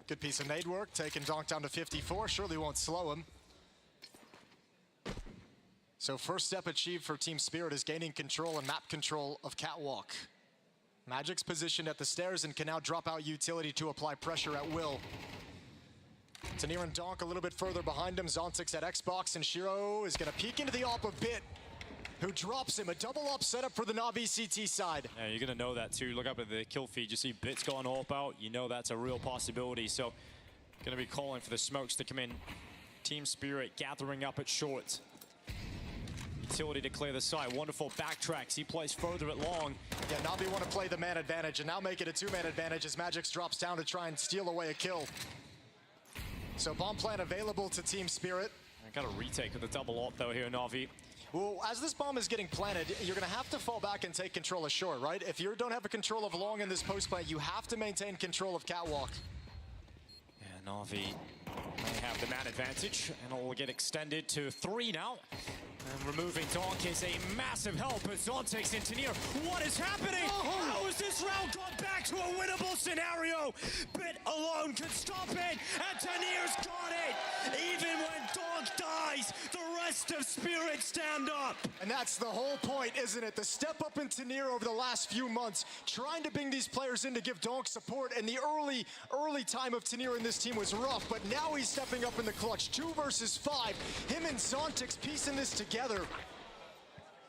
Good piece of nade work, taking Donk down to 54. Surely won't slow him. So first step achieved for Team Spirit is gaining control and map control of Catwalk. Magic's positioned at the stairs and can now drop out utility to apply pressure at will. Tanir and Donk a little bit further behind him. Zontix at Xbox, and Shiro is going to peek into the AWP of Bit, who drops him. A double up setup for the Na'Vi CT side. Yeah, you're going to know that too. Look up at the kill feed. You see Bit's going AWP out. You know that's a real possibility. So going to be calling for the smokes to come in. Team Spirit gathering up at short. Utility to clear the site. Wonderful backtracks. He plays further at long. Yeah, Na'Vi want to play the man advantage and now make it a 2-man advantage as Magix drops down to try and steal away a kill. So bomb plan available to Team Spirit. I got a retake of the double AWP though here, Na'Vi. Well, as this bomb is getting planted, you're going to have to fall back and take control of short, right? If you don't have a control of long in this post play, you have to maintain control of Catwalk. Yeah, Na'Vi may have the man advantage, and it will get extended to 3 now. And removing Donk is a massive help as Zontix and Tanir. What is happening? How is Has this round gone back to a winnable scenario? Bit alone can stop it, and Tanir's got it. Even when Donk dies, the rest of Spirit stand up. And that's the whole point, isn't it? The step up in Tanir over the last few months, trying to bring these players in to give Donk support. And the early time of Tanir in this team was rough, but now he's stepping up in the clutch. 2 versus 5. Him and Zontix piecing this together.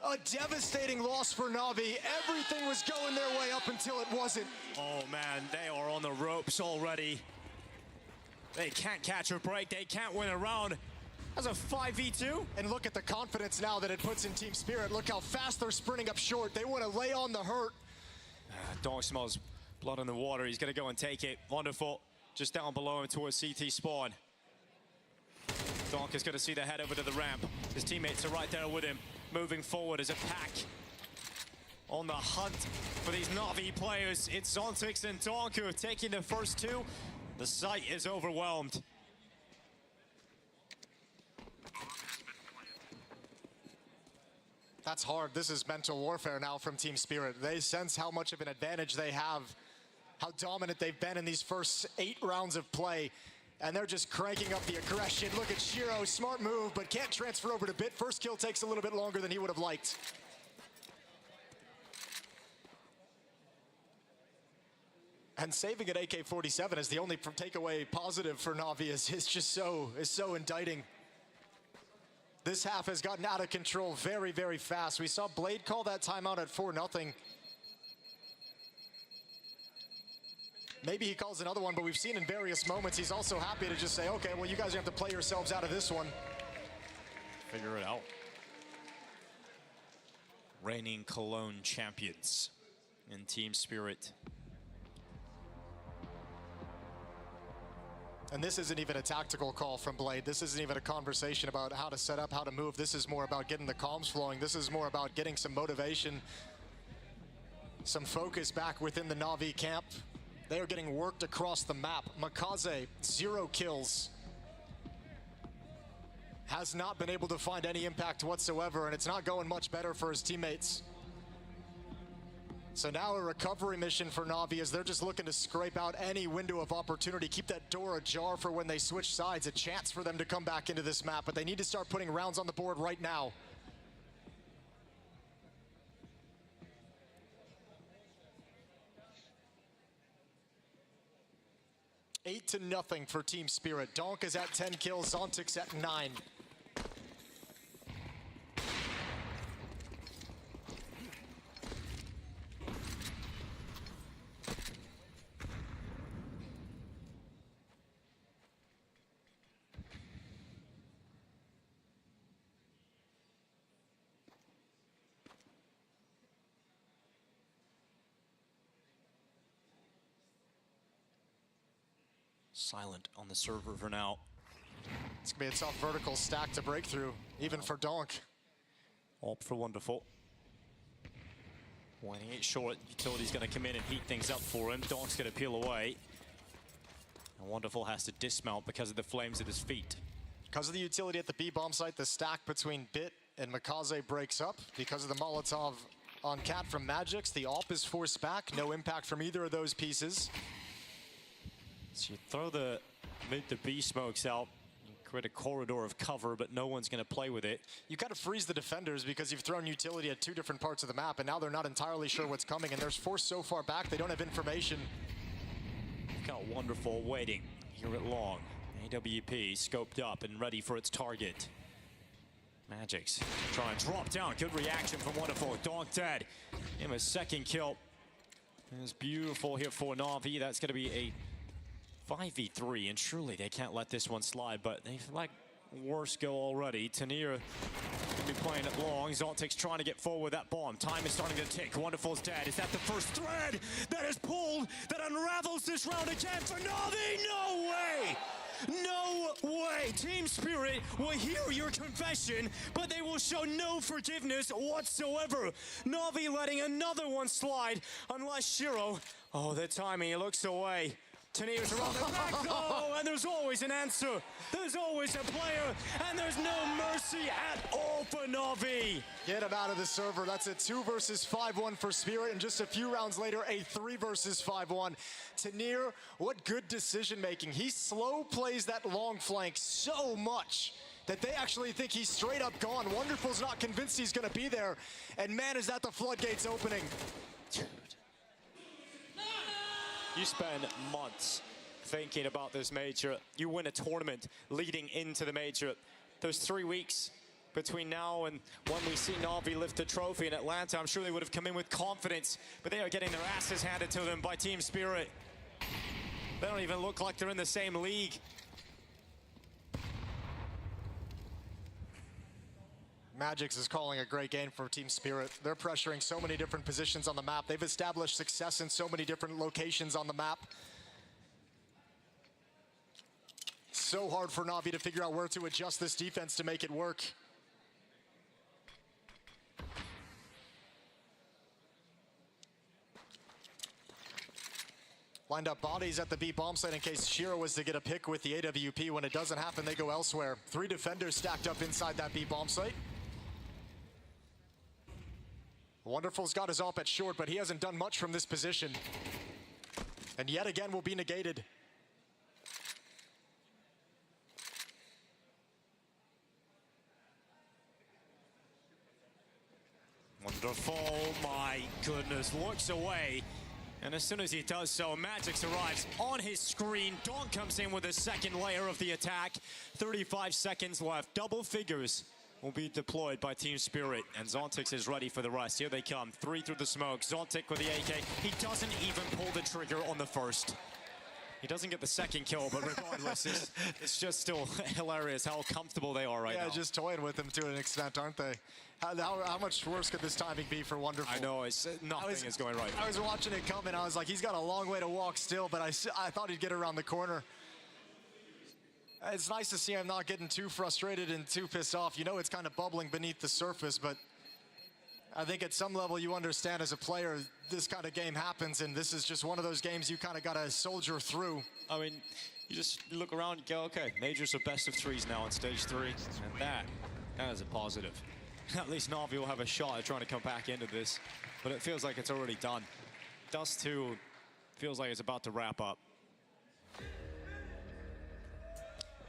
A devastating loss for Na'Vi. Everything was going their way up until it wasn't. Oh man, they are on the ropes already. They can't catch a break. They can't win a round. That's a 5v2. And look at the confidence now that it puts in Team Spirit. Look how fast they're sprinting up short. They want to lay on the hurt. Donk smells blood in the water. He's going to go and take it. Wonderful. Just down below him towards CT spawn. Donk is going to see the head over to the ramp. His teammates are right there with him, moving forward as a pack. On the hunt for these Na'Vi players. It's Zontix and Donk who are taking the first 2. The site is overwhelmed. That's hard. This is mental warfare now from Team Spirit. They sense how much of an advantage they have, how dominant they've been in these first 8 rounds of play. And they're just cranking up the aggression. Look at Shiro, smart move, but can't transfer over to Bit. First kill takes a little bit longer than he would have liked. And saving an AK-47 is the only takeaway positive for Na'Vi is just so indicting. This half has gotten out of control very, very fast. We saw Blade call that timeout at 4-0. Maybe he calls another one, but we've seen in various moments he's also happy to just say, okay, well, you guys have to play yourselves out of this one. Figure it out. Reigning Cologne champions in Team Spirit. And this isn't even a tactical call from Blade. This isn't even a conversation about how to set up, how to move. This is more about getting the comms flowing. This is more about getting some motivation, some focus back within the Na'Vi camp. They are getting worked across the map. Makaze, 0 kills. Has not been able to find any impact whatsoever, and it's not going much better for his teammates. So now a recovery mission for Na'Vi as they're just looking to scrape out any window of opportunity, keep that door ajar for when they switch sides, a chance for them to come back into this map, but they need to start putting rounds on the board right now. Eight to nothing for Team Spirit. Donk is at 10 kills, Zontix at 9. Silent on the server for now. It's gonna be a tough vertical stack to break through, even for Donk. Op for Wonderful. When he ain't short, Utility's gonna come in and heat things up for him. Donk's gonna peel away. And Wonderful has to dismount because of the flames at his feet. Because of the utility at the B bomb site, the stack between Bit and Makaze breaks up. Because of the Molotov on Cat from Magix, the AWP is forced back. No impact from either of those pieces. So you throw the mid to B smokes out, you create a corridor of cover, but no one's going to play with it. You kind of freeze the defenders because you've thrown utility at 2 different parts of the map, and now they're not entirely sure what's coming, and they're forced so far back, they don't have information. Got Wonderful waiting here at long. AWP scoped up and ready for its target. Magix try and drop down. Good reaction from Wonderful. Donk dead. Him a second kill. It's beautiful here for Na'Vi. That's going to be a 5v3, and surely they can't let this one slide, but they've let worse go already. Tanir will be playing it long. Zontix trying to get forward with that bomb. Time is starting to tick. Wonderful's dead. Is that the first thread that is pulled that unravels this round again for Na'Vi? No way! No way! Team Spirit will hear your confession, but they will show no forgiveness whatsoever. Na'Vi letting another one slide unless Shiro, oh, the timing, he looks away. Tanir's around the back, no, and there's always an answer. There's always a player, and there's no mercy at all for Na'Vi. Get him out of the server. That's a 2 versus 5-1 for Spirit, and just a few rounds later, a 3 versus 5-1. Tanir, what good decision making. He slow plays that long flank so much that they actually think he's straight up gone. Wonderful's not convinced he's gonna be there, and man, is that the floodgates opening. Dude. You spend months thinking about this major. You win a tournament leading into the major. There's 3 weeks between now and when we see Na'Vi lift the trophy in Atlanta. I'm sure they would have come in with confidence, but they are getting their asses handed to them by Team Spirit. They don't even look like they're in the same league. Magix is calling a great game for Team Spirit. They're pressuring so many different positions on the map. They've established success in so many different locations on the map. So hard for Na'Vi to figure out where to adjust this defense to make it work. Lined up bodies at the B bomb site in case Shiro was to get a pick with the AWP. When it doesn't happen, they go elsewhere. 3 defenders stacked up inside that B bomb site. Wonderful's got his op at short, but he hasn't done much from this position. And yet again will be negated. Wonderful, my goodness, looks away. And as soon as he does so, Magix arrives on his screen. Donk comes in with a second layer of the attack. 35 seconds left. Double figures will be deployed by Team Spirit. And Zontix is ready for the rest. Here they come. 3 through the smoke. Zontic with the AK. He doesn't even pull the trigger on the first. He doesn't get the second kill, but regardless, it's just still hilarious how comfortable they are right now. Yeah, just toying with him to an extent, aren't they? How much worse could this timing be for Wonderful? I know, nothing is going right. I was watching it come, and I was like, he's got a long way to walk still, but I thought he'd get around the corner. It's nice to see him not getting too frustrated and too pissed off. You know it's kind of bubbling beneath the surface, but I think at some level you understand as a player this kind of game happens, and this is just one of those games you kind of got to soldier through. I mean, you just look around and go, okay, majors are best of 3s now on stage 3, and that is a positive. At least Na'Vi will have a shot at trying to come back into this, but it feels like it's already done. Dust 2 feels like it's about to wrap up.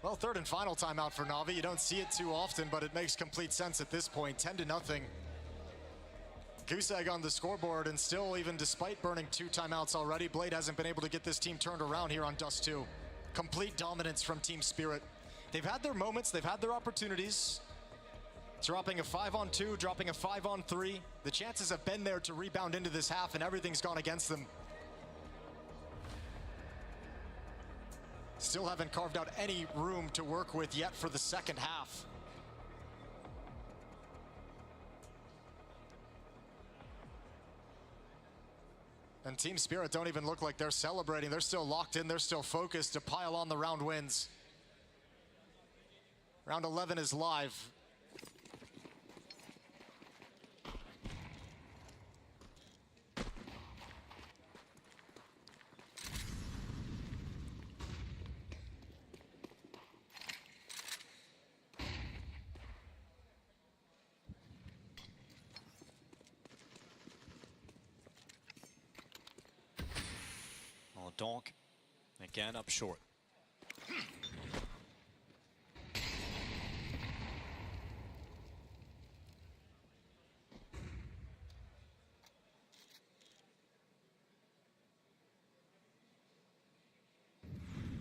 Well, third and final timeout for Na'Vi. You don't see it too often, but it makes complete sense at this point. 10-0. Goose egg on the scoreboard, and still, even despite burning 2 timeouts already, Blade hasn't been able to get this team turned around here on Dust 2. Complete dominance from Team Spirit. They've had their moments, they've had their opportunities. Dropping a 5-on-2, dropping a 5-on-3. The chances have been there to rebound into this half, and everything's gone against them. Still haven't carved out any room to work with yet for the second half. And Team Spirit don't even look like they're celebrating. They're still locked in, they're still focused to pile on the round wins. Round 11 is live. Donk, again up short.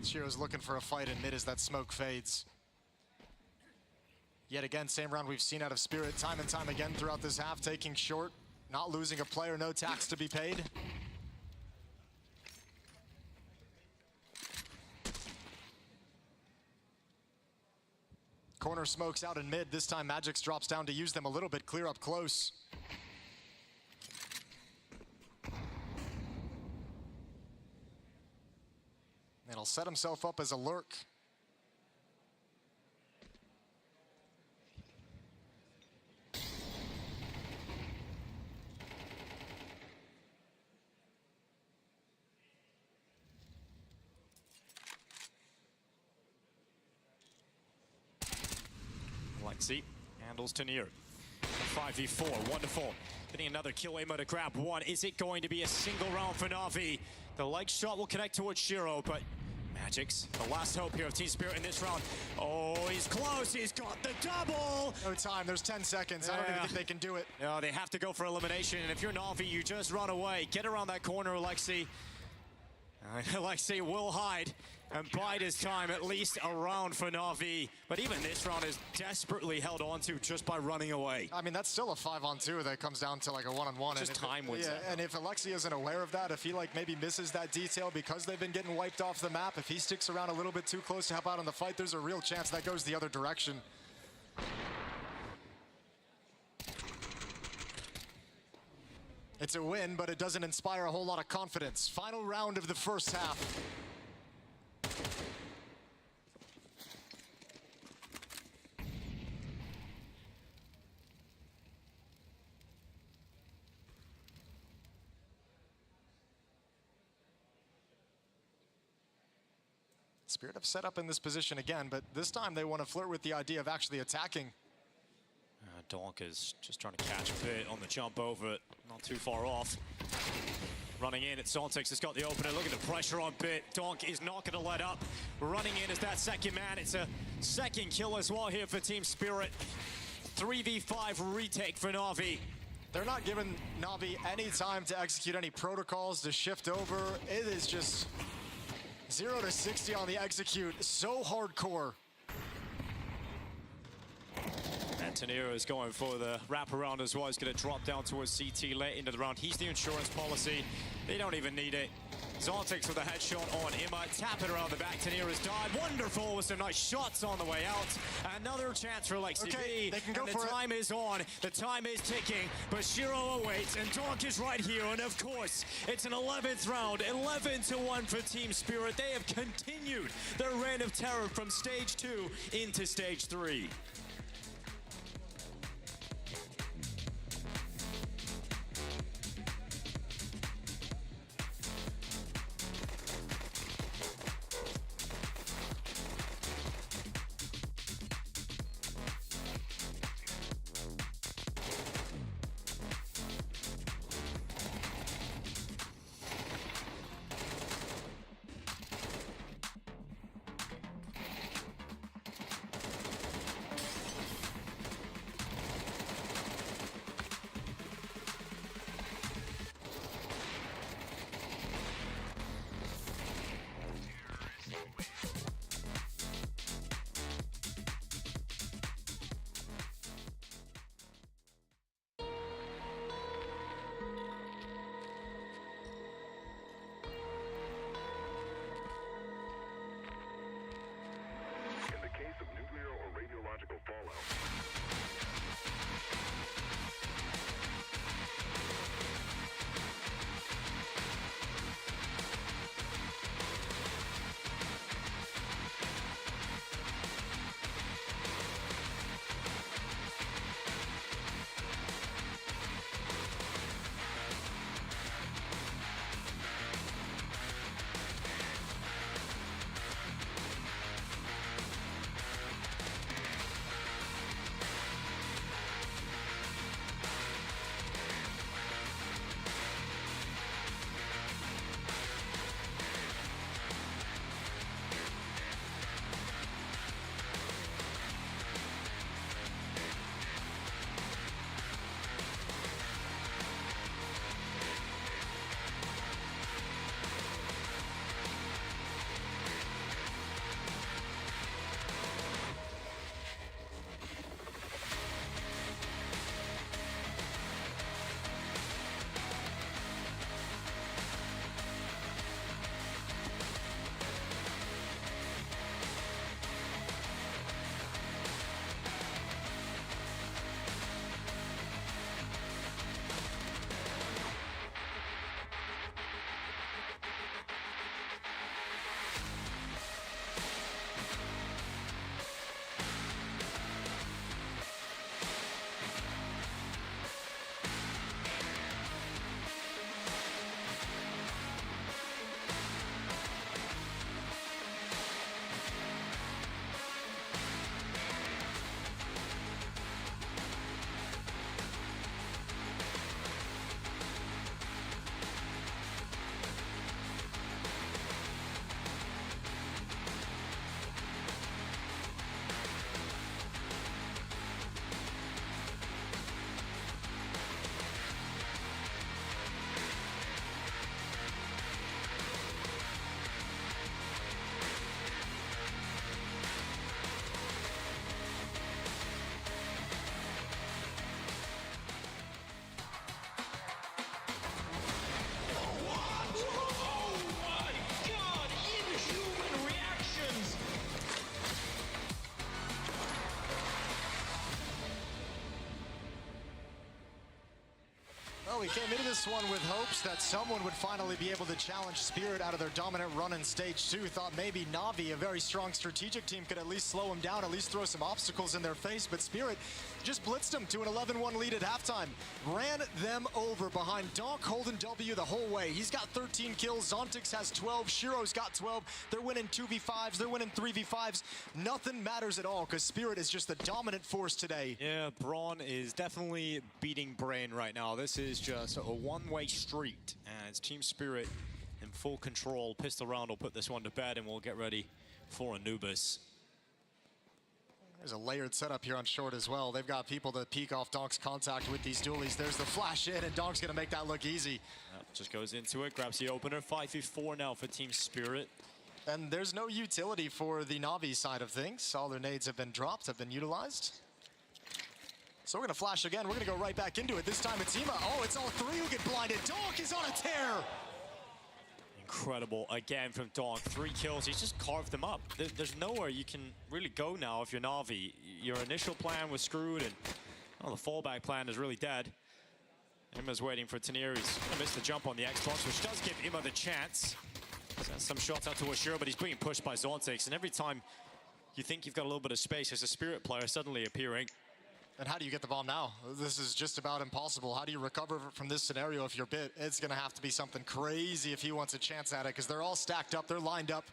Shiro's looking for a fight in mid as that smoke fades. Yet again, same round we've seen out of Spirit time and time again throughout this half, taking short, not losing a player, no tax to be paid. Corner smokes out in mid. This time Magix drops down to use them a little bit, clear up close. And he'll set himself up as a lurk. Faceit handles Tanir. 5v4, wonderful. Getting another kill, Amo to grab one. Is it going to be a single round for Na'Vi? The leg shot will connect towards Shiro, but Magic's the last hope here of Team Spirit in this round. Oh, he's close. He's got the double. No time. There's 10 seconds. I don't even think they can do it. No, they have to go for elimination. And if you're Na'Vi, you just run away. Get around that corner, Alexi. Alexi will hide and bide his time, at least a round for Na'Vi. But even this round is desperately held on to just by running away. I mean, that's still a 5-on-2 that comes down to like a 1-on-1. Just time wins yeah, that. and if Alexi isn't aware of that, if he like maybe misses that detail because they've been getting wiped off the map, if he sticks around a little bit too close to help out in the fight, there's a real chance that goes the other direction. It's a win, but it doesn't inspire a whole lot of confidence. Final round of the first half. Spirit have set up in this position again, but this time they want to flirt with the idea of actually attacking. Donk is just trying to catch a bit on the jump over it, not too far off. Running in, it's Zontex has got the opener. Look at the pressure on Bit. Donk is not going to let up. Running in as that second man. It's a second kill as well here for Team Spirit. 3v5 retake for Na'Vi. They're not giving Na'Vi any time to execute any protocols to shift over. It is just 0 to 60 on the execute. So hardcore. And Tanir is going for the wraparound as well. He's going to drop down towards CT late into the round. He's the insurance policy. They don't even need it. Zontex with a headshot on Imma. Tap it around the back. Tanir has died. Wonderful with some nice shots on the way out. Another chance for Alexi Okay, they can go and for the it. time is on. The time is ticking. But Shiro awaits. And Donk is right here. And of course, it's an 11th round. 11-1 for Team Spirit. They have continued their reign of terror from stage 2 into stage 3. we came into this one with hopes that someone would finally be able to challenge Spirit out of their dominant run in stage 2. Thought maybe Na'Vi, a very strong strategic team, could at least slow them down, at least throw some obstacles in their face, but Spirit just blitzed them to an 11-1 lead at halftime. Ran them over behind Donk holding W the whole way. He's got 13 kills, Zontix has 12, Shiro's got 12. They're winning 2v5s, they're winning 3v5s. Nothing matters at all because Spirit is just the dominant force today. Yeah, Braun is definitely beating Brain right now. This is just a one-way street, and it's Team Spirit in full control. Pistol round will put this one to bed, and we'll get ready for Anubis. There's a layered setup here on short as well. They've got people to peek off Donk's contact with these dualies. There's the flash in, and Donk's gonna make that look easy. Yep, just goes into it, grabs the opener. 5v4 now for Team Spirit. And there's no utility for the Na'Vi side of things. All their nades have been dropped, have been utilized. So we're gonna flash again. We're gonna go right back into it. This time it's Ima. Oh, it's all three who get blinded. Donk is on a tear. Incredible again from Donk. 3 kills, he's just carved them up. There's nowhere you can really go now if you're Na'Vi. Your initial plan was screwed, and well, the fallback plan is really dead. Ima's waiting for Tanir. He's gonna miss the jump on the Xbox, which does give Ima the chance. Sends some shots out to Ashura, but he's being pushed by Zontix, and every time you think you've got a little bit of space, there's a Spirit player suddenly appearing. And how do you get the bomb now? This is just about impossible. How do you recover from this scenario if you're bit? It's gonna have to be something crazy if he wants a chance at it, because they're all stacked up, they're lined up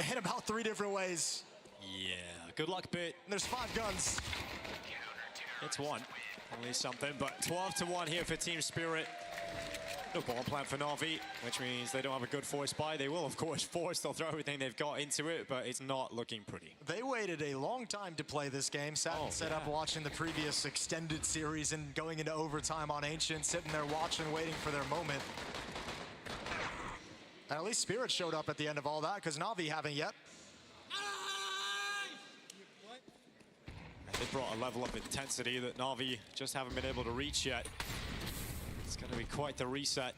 in about 3 different ways. Yeah, good luck, Bit. And there's 5 guns. It's one, at least something, but 12-1 here for Team Spirit. No bomb plan for Na'Vi, which means they don't have a good force buy. They will, of course, force. They'll throw everything they've got into it, but it's not looking pretty. They waited a long time to play this game. Sat and set up watching the previous extended series and going into overtime on Ancient, sitting there watching, waiting for their moment. And at least Spirit showed up at the end of all that, because Na'Vi haven't yet. They brought a level of intensity that Na'Vi just haven't been able to reach yet. It's going to be quite the reset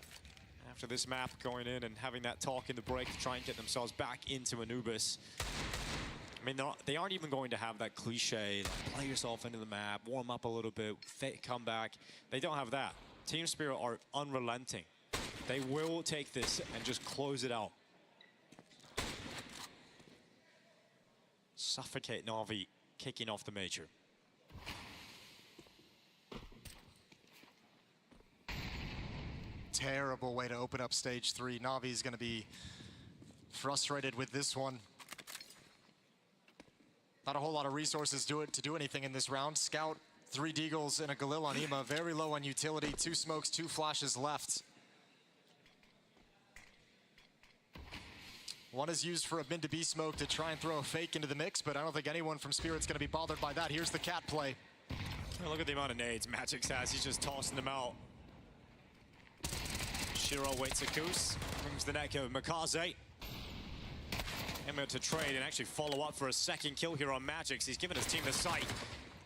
after this map, going in and having that talk in the break to try and get themselves back into Anubis. I mean, they aren't even going to have that cliche, like, play yourself into the map, warm up a little bit, come back. They don't have that. Team Spirit are unrelenting. They will take this and just close it out. Suffocate Na'Vi kicking off the major. Terrible way to open up stage 3. Na'Vi is going to be frustrated with this one. Not a whole lot of resources to do anything in this round. Scout, 3 Deagles, and a Galil on Ima. Very low on utility. 2 smokes, 2 flashes left. One is used for a mid to B smoke to try and throw a fake into the mix, but I don't think anyone from Spirit's going to be bothered by that. Here's the cat play. Oh, look at the amount of nades Magix has. He's just tossing them out. Shiro waits a goose, brings the neck of Makaze. Emma to trade and actually follow up for a second kill here on Magix. He's given his team the sight.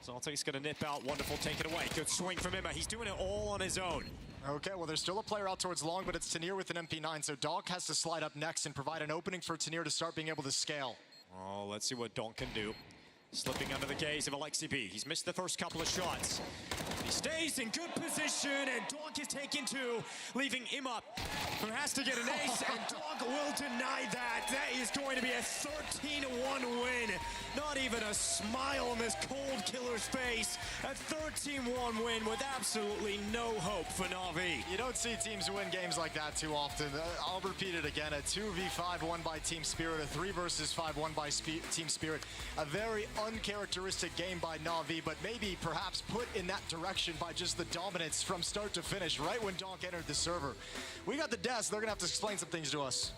Zoltek's gonna nip out. Wonderful, take it away. Good swing from Emma. He's doing it all on his own. Okay, well, there's still a player out towards long, but it's Tanir with an MP9, so Donk has to slide up next and provide an opening for Tanir to start being able to scale. Oh, let's see what Donk can do. Slipping under the gaze of Alexi B. He's missed the first couple of shots. He stays in good position, and Donk is taken 2, leaving him up, who has to get an ace, and Donk will deny that. That is going to be a 13-1 win. Not even a smile on this cold killer's face. A 13-1 win with absolutely no hope for Na'Vi. You don't see teams win games like that too often. I'll repeat it again. A 2v5 won by Team Spirit, a 3 versus 5 won by Team Spirit. A very uncharacteristic game by Na'Vi, but maybe perhaps put in that direction by just the dominance from start to finish right when Donk entered the server. We got the desk. They're gonna have to explain some things to us.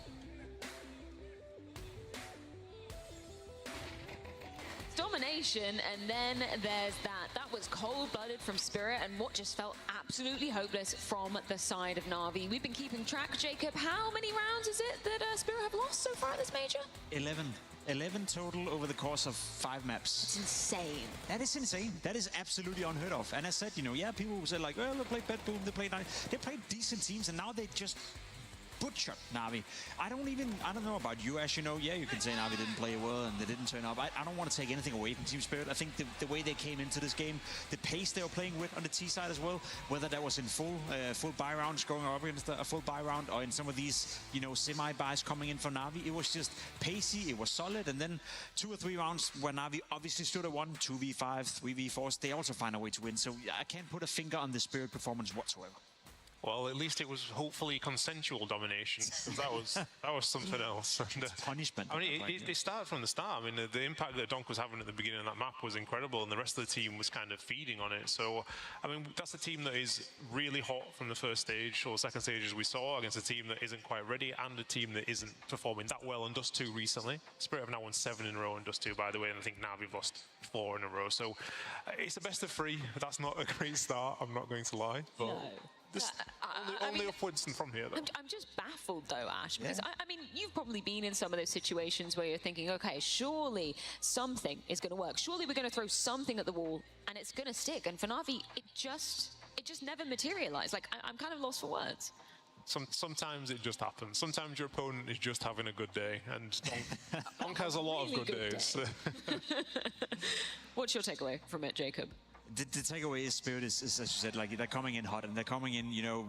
Domination, and then there's that. That was cold-blooded from Spirit, and what just felt absolutely hopeless from the side of Na'Vi. We've been keeping track, Jacob. How many rounds is it that Spirit have lost so far at this major? 11 total over the course of 5 maps. It's insane. That is insane. That is absolutely unheard of. And I said, you know, yeah, people will say like, well, they played Bed Boom, they played decent teams, and now they butchered Na'Vi. I don't know about you, Ash, you know, yeah, you can say Na'Vi didn't play well and they didn't turn up. I don't want to take anything away from Team Spirit. I think the way they came into this game, the pace they were playing with on the T side as well, whether that was in full buy rounds, going up against a full buy round, or in some of these, you know, semi-buys coming in for Na'Vi, it was just pacey, it was solid, and then 2 or 3 rounds where Na'Vi obviously stood at 1, 2v5, 3v4s, they also find a way to win. So I can't put a finger on the Spirit performance whatsoever. Well, at least it was hopefully consensual domination. That was something else. And, punishment. I mean, it started from the start. I mean, the impact that Donk was having at the beginning of that map was incredible, and the rest of the team was kind of feeding on it. So, I mean, that's a team that is really hot from the first stage or second stage, as we saw, against a team that isn't quite ready, and a team that isn't performing that well on Dust 2 recently. Spirit have now won 7 in a row on Dust 2, by the way, and I think Na'Vi have lost 4 in a row. So, it's a best of 3. That's not a great start, I'm not going to lie. But No. only upwards and from here, though. I'm just baffled, though, Ash, because, I mean, you've probably been in some of those situations where you're thinking, okay, surely something is going to work. Surely we're going to throw something at the wall, and it's going to stick. And for Na'Vi, it just never materialized. Like, I'm kind of lost for words. Sometimes it just happens. Sometimes your opponent is just having a good day, and Donk has a lot of good days. What's your takeaway from it, Jacob? The takeaway is Spirit is, as you said, like they're coming in hot and they're coming in, you know,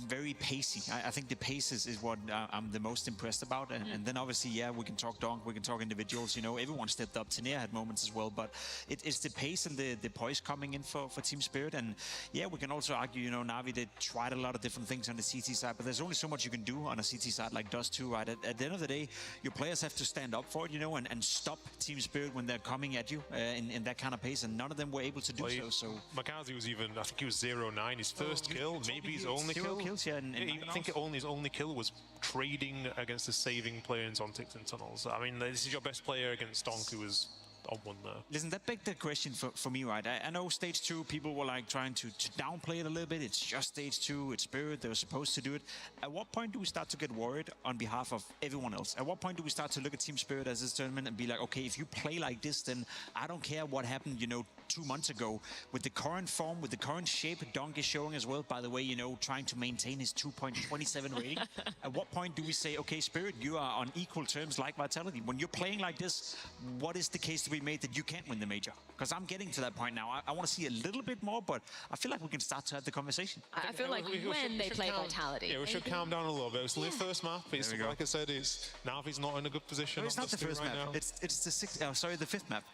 very pacey. I think the pace is what I'm the most impressed about. And then obviously, yeah, we can talk Donk, we can talk individuals. You know, everyone stepped up. Tenea had moments as well, but it's the pace and the poise coming in for Team Spirit. And yeah, we can also argue, you know, Na'Vi, they tried a lot of different things on the CT side, but there's only so much you can do on a CT side like Dust 2, right? At the end of the day, your players have to stand up for it, you know, and stop Team Spirit when they're coming at you in that kind of pace, and none of them were able to do so. So Makazi was even, I think he was 0-9, his first kill, maybe his only kill. Yeah, I think his only kill was trading against the saving player in Zontics and Tunnels. I mean, this is your best player against Donk, who was on one there. Listen, that begged the question for me, right? I know stage 2, people were like trying to downplay it a little bit. It's just stage 2, it's Spirit, they were supposed to do it. At what point do we start to get worried on behalf of everyone else? At what point do we start to look at Team Spirit as this tournament and be like, okay, if you play like this, then I don't care what happened, you know, 2 months ago. With the current form, with the current shape Donk is showing as well, by the way, you know, trying to maintain his 2.27 rating. At what point do we say, okay, Spirit, you are on equal terms like Vitality? When you're playing like this, what is the case to be made that you can't win the major? Because I'm getting to that point now. I want to see a little bit more, but I feel like we can start to have the conversation. I feel like when they play Vitality. Yeah, we should calm down a little bit. It's the first map. It's, like I said, it's Na'Vi's not in a good position. No, it's not the first map. Now. It's the 5th map.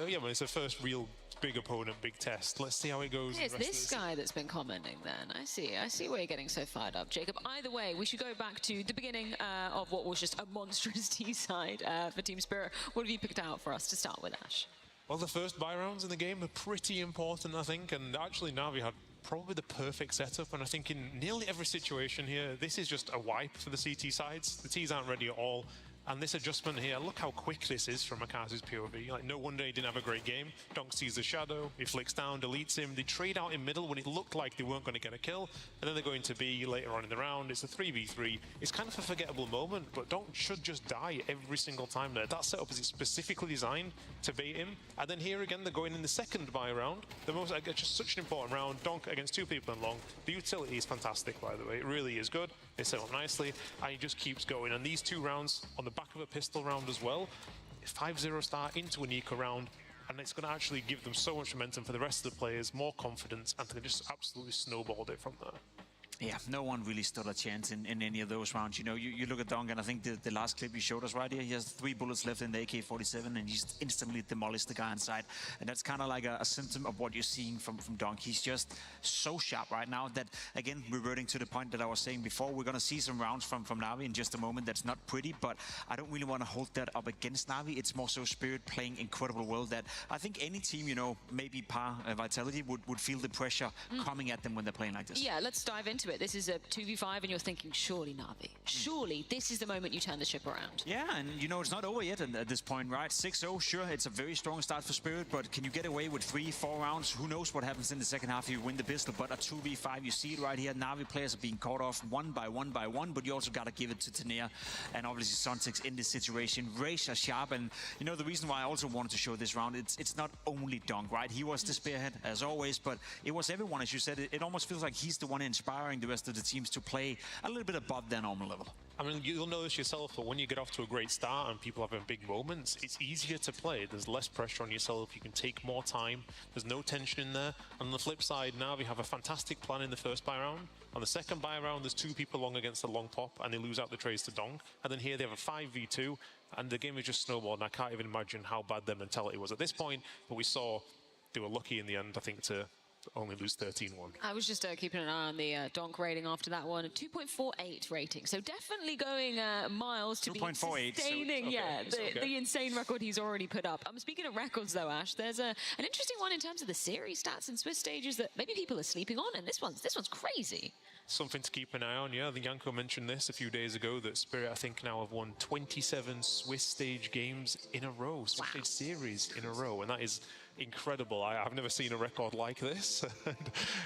Yeah, but it's the first real big opponent, big test. Let's see how it goes. It's this guy that's been commenting then. I see where you're getting so fired up, Jacob. Either way, we should go back to the beginning of what was just a monstrous T-side for Team Spirit. What have you picked out for us to start with, Ash? Well, the first buy rounds in the game are pretty important, I think, and actually Na'Vi had probably the perfect setup, and I think in nearly every situation here, this is just a wipe for the CT sides. The Ts aren't ready at all. And this adjustment here, look how quick this is from Akazu's POV. Like, no wonder he didn't have a great game. Donk sees the shadow, he flicks down, deletes him. They trade out in middle when it looked like they weren't going to get a kill. And then they're going to be later on in the round. It's a 3v3. It's kind of a forgettable moment, but Donk should just die every single time there. That setup is specifically designed to bait him. And then here again, they're going in the second buy round. Just such an important round. Donk against 2 people in long. The utility is fantastic, by the way. It really is good. They set up nicely, and he just keeps going. And these 2 rounds on the back of a pistol round as well, 5-0 start into an eco round, and it's going to actually give them so much momentum for the rest of the players, more confidence, and they just absolutely snowballed it from there. Yeah, no one really stood a chance in any of those rounds. You know, you look at Donk, and I think the last clip you showed us right here, he has 3 bullets left in the AK-47, and he's instantly demolished the guy inside. And that's kind of like a symptom of what you're seeing from Donk. He's just so sharp right now that, again, reverting to the point that I was saying before, we're going to see some rounds from Na'Vi in just a moment. That's not pretty, but I don't really want to hold that up against Na'Vi. It's more so Spirit playing incredible well that I think any team, you know, maybe par Vitality would feel the pressure coming at them when they're playing like this. Yeah, let's dive into it. This is a 2v5 and you're thinking, surely Na'Vi, surely this is the moment you turn the ship around. Yeah, and you know, it's not over yet at this point, right? 6-0, sure, it's a very strong start for Spirit, but can you get away with 3-4 rounds? Who knows what happens in the second half if you win the pistol, but a 2v5, you see it right here. Na'Vi players are being caught off one by one, but you also got to give it to Tenea and obviously Sontex in this situation. Raish are sharp, and you know, the reason why I also wanted to show this round, it's not only Donk, right? He was the spearhead, as always, but it was everyone, as you said. It almost feels like he's the one inspiring inspiring the rest of the teams to play a little bit above their normal level. I mean, you'll know this yourself, but when you get off to a great start and people having big moments, it's easier to play. There's less pressure on yourself. You can take more time. There's no tension in there. And on the flip side, now we have a fantastic plan in the first buy round. On the second buy round, there's 2 people long against the long pop, and they lose out the trades to Donk. And then here they have a 5v2, and the game is just snowballed. And I can't even imagine how bad their mentality was at this point. But we saw they were lucky in the end, I think, to only lose 13-1. I was just keeping an eye on the Donk rating after that one. A 2.48 rating. So definitely going miles to be sustaining the insane record he's already put up. Speaking of records, though, Ash, there's an interesting one in terms of the series stats and Swiss stages that maybe people are sleeping on, and this one's crazy. Something to keep an eye on, yeah. I think Janko mentioned this a few days ago, that Spirit, I think, now have won 27 Swiss stage games in a row, Swiss stage series in a row, and that is incredible. I've never seen a record like this.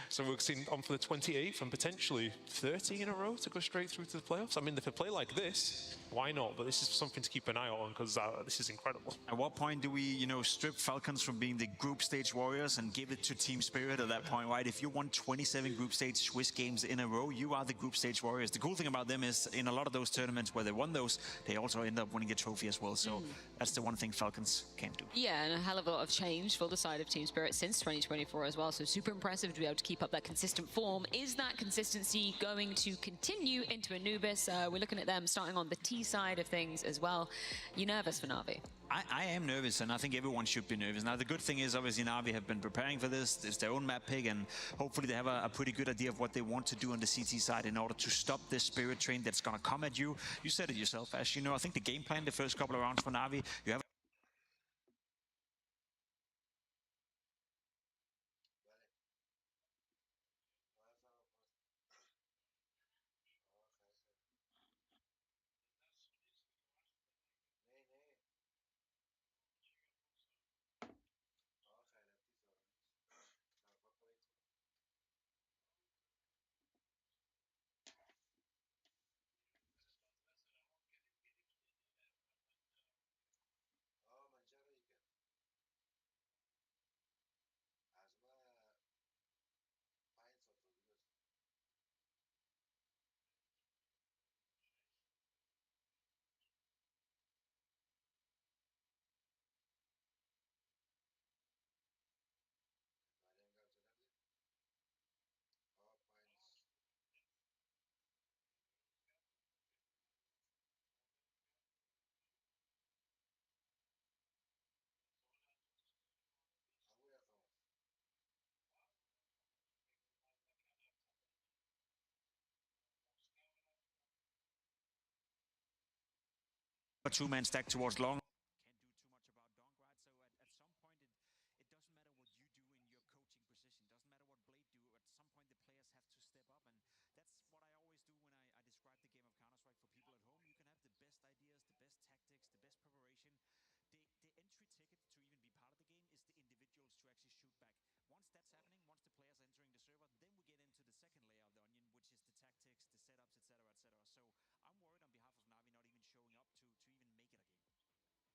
So we're seeing on for the 28th and potentially 30 in a row to go straight through to the playoffs. I mean, if they play like this, why not? But this is something to keep an eye on, because this is incredible. At what point do we, strip Falcons from being the group stage warriors and give it to Team Spirit at that point, right? If you won 27 group stage Swiss games in a row, you are the group stage warriors. The cool thing about them is in a lot of those tournaments where they won those, they also end up winning a trophy as well. So that's the one thing Falcons can't do. Yeah, and a hell of a lot of change for the side of Team Spirit since 2024 as well. So super impressive to be able to keep up that consistent form. Is that consistency going to continue into Anubis? We're looking at them starting on the T side of things as well. You nervous for Na'Vi? I am nervous, and I think everyone should be nervous. Now, the good thing is, obviously, Na'Vi have been preparing for this. It's their own map pick, and hopefully they have a pretty good idea of what they want to do on the CT side in order to stop this Spirit train that's going to come at you. You said it yourself, Ash. I think the game plan the first couple of rounds for Na'Vi, you have a two-man stack towards long. Can't do too much about Donk, right? So at some point, it doesn't matter what you do in your coaching position. Doesn't matter what Blade do. At some point, the players have to step up, and that's what I always do when I describe the game of Counter-Strike for people at home. You can have the best ideas, the best tactics, the best preparation. The entry ticket to even be part of the game is the individuals to actually shoot back. Once that's happening, once the players are entering the server, then we get into the second layer of the onion, which is the tactics, the setups, etc., etc. So I'm worried on behalf of Na'Vi not even showing up to even make it a game.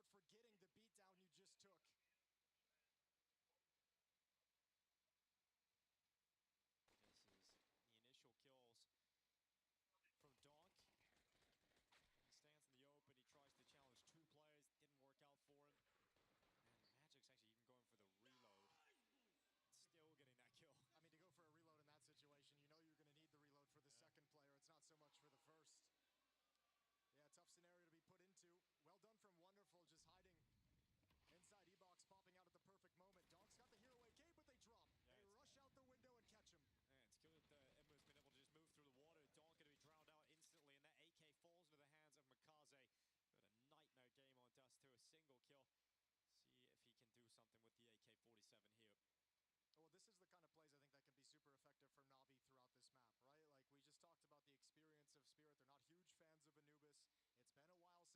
start forgetting the beatdown you just took. This is the initial kills from Donk. He stands in the open. He tries to challenge two players. Didn't work out for him. And Magic's actually even going for the reload. Still getting that kill. I mean, to go for a reload in that situation, you know you're going to need the reload for the second player. It's not so much for the first. Yeah, tough scenario to be put into. Well done from Wonderful, just hiding inside E-Box, popping out at the perfect moment. Donk's got the hero AK, but they drop. Yeah, they rush out the window and catch him. Yeah, it's good that Emma's been able to just move through the water. Donk going to be drowned out instantly, and that AK falls into the hands of Mikaze. Got a nightmare game on Dust to a single kill. See if he can do something with the AK-47 here. Well, this is the kind of plays I think that can be super effective for Na'Vi throughout this map, right? Like, we just talked about the experience of Spirit. They're not huge fans of Anubis. It's been a while since they've played it. If you're going to push up in their face and kind of disrupt what they're trying to do and disrupt their tactics, it's going to get just exponentially more difficult for the Spirit side of things. So you like seeing Mikaze after that quiet map one stepping up into this kind of a scenario. Yeah, getting his head in the game. AK going out for another one. Mikaze going to be burned out by Magix eventually, but Bit steps forth, and it's just Tenier now left alone. He'll be finished off, and Bit will move off to get that AK-47. And finally something for Na'Vi to celebrate. A 2-0 start. And that was a force buy as well for Team Spirit, so it's an eco coming up for the T side, so Na'Vi should be getting themselves 3. Yeah, force buy that goes to 8. It'll be interesting seeing how often Na'Vi decide to play dropping down into canals. They did it in the pistol round. They've done it now in the second round to good effect. How many times do they want to call that throughout the half? Early smoke to block off vision into canals. Donk actually runs. Oh my god, okay, runs through the fire. That's not fair. Yeah, that's just not fair at all. Bit gets absolutely domed by the Deagle. And now you start feeling nervous. I don't think they're going to slow up. Everyone's here. They don't have any utility really to go elsewhere on the map, so you might as well just hit the button and move forward. Send the AK forward. Zontex walks into Imma. Good work on the rifle. Wonderful's rotated over as well, so really should not allow this to go anywhere. Yeah, they realize they don't have the opportunity that they wanted to have at the A bomb site, so they back off. This leaves Tenier in a lurk position. I don't think anyone from Na'Vi is going to push forward towards the double doors, but might be able to find a timing to swing out and grab a quick double tap with the Tech 9. Mikaze alone at the B bomb site. Na'Vi still more worried about the middle of the map. And they're coming right at Tenier. That Tech 9 ready, but unable to live up to the rifle of Wonderful. Mikaze at IV knows they're now coming towards him. Donk is ready for that fight, just couldn't get it. Although Shiro certainly will. 2v3, it's doable here for Team Spirit. Shiro! Oh my god! Okay, now it's Imma. Left alone all of a sudden, Team Spirit with another round they should have no shot at getting into. But it's Shiro landing the headshot, Imma down low. And no round is unwinnable for Team Spirit. Shades of dust. Team Spirit. Shades of dust too in that round. Imma steps forth, he tries to get himself back into this round, but he doesn't have a smoke. If he had a smoke, he could get on the defuse, but even then, Shiro's done enough. Imma goes after him, but Shiro's not letting up. He hides in the corner. Shiro with a 4K, stellar round on the AK-47. Absolutely brilliant. I mean, they're both ready for the fights. That's a tap of the bomb. They want to force that play out of Temple. Shiro knows he's got to be off the bomb to actually help Magix win whatever fight comes, and man, he just swings. They're lined up. They're not able to get wide. First player stops cold, and Shiro takes advantage of it. And I mentioned a nice pistol round victory was going to help Na'Vi get over the fact that the first map they got demolished on, but now you're losing another advantaged round. Now you're not able to actually retake the bomb site, a situation you shouldn't have dropped. It's just crazy the kind of rounds Team Spirit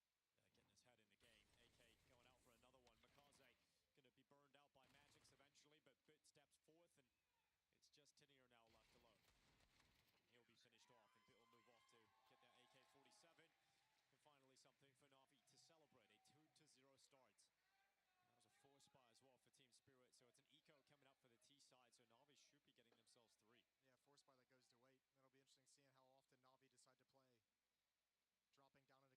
are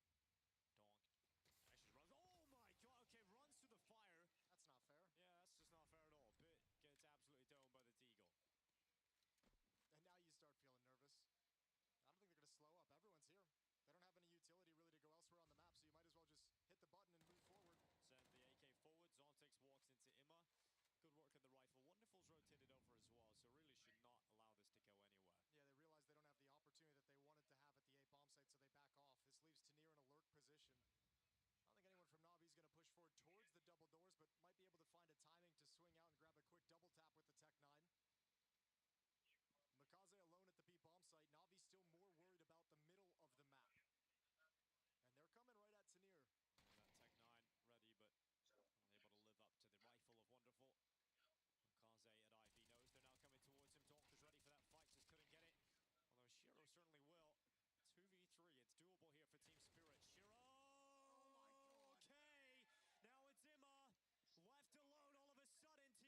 winning today. The way Donk gets the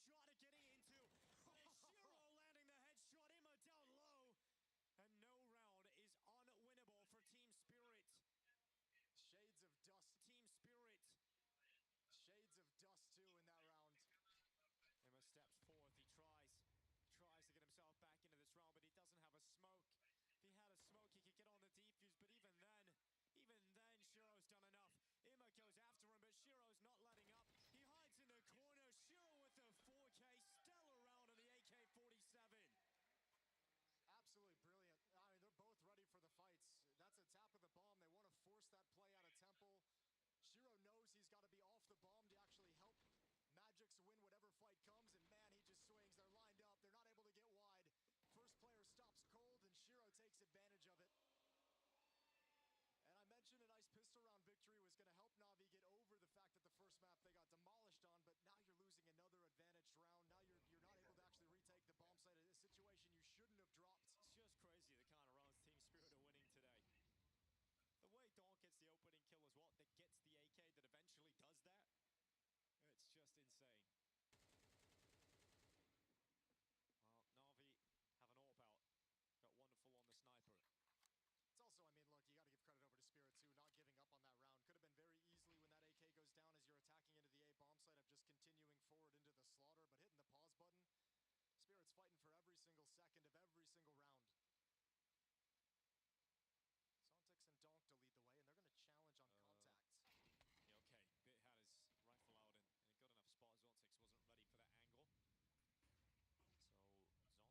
opening kill as well, that gets the AK that eventually does that, it's just insane. Well, Na'Vi have an AWP out. Got Wonderful on the sniper. It's also, I mean, look, you got to give credit over to Spirit, too, not giving up on that round. Could have been very easily when that AK goes down as you're attacking into the A bomb site of just continuing forward into the slaughter, but hitting the pause button, Spirit's fighting for every single second of every single round. Zontex and Donk to lead the way, and they're going to challenge on contact. Yeah, okay. Bit had his rifle out and it got enough spot. Zontex wasn't ready for that angle. So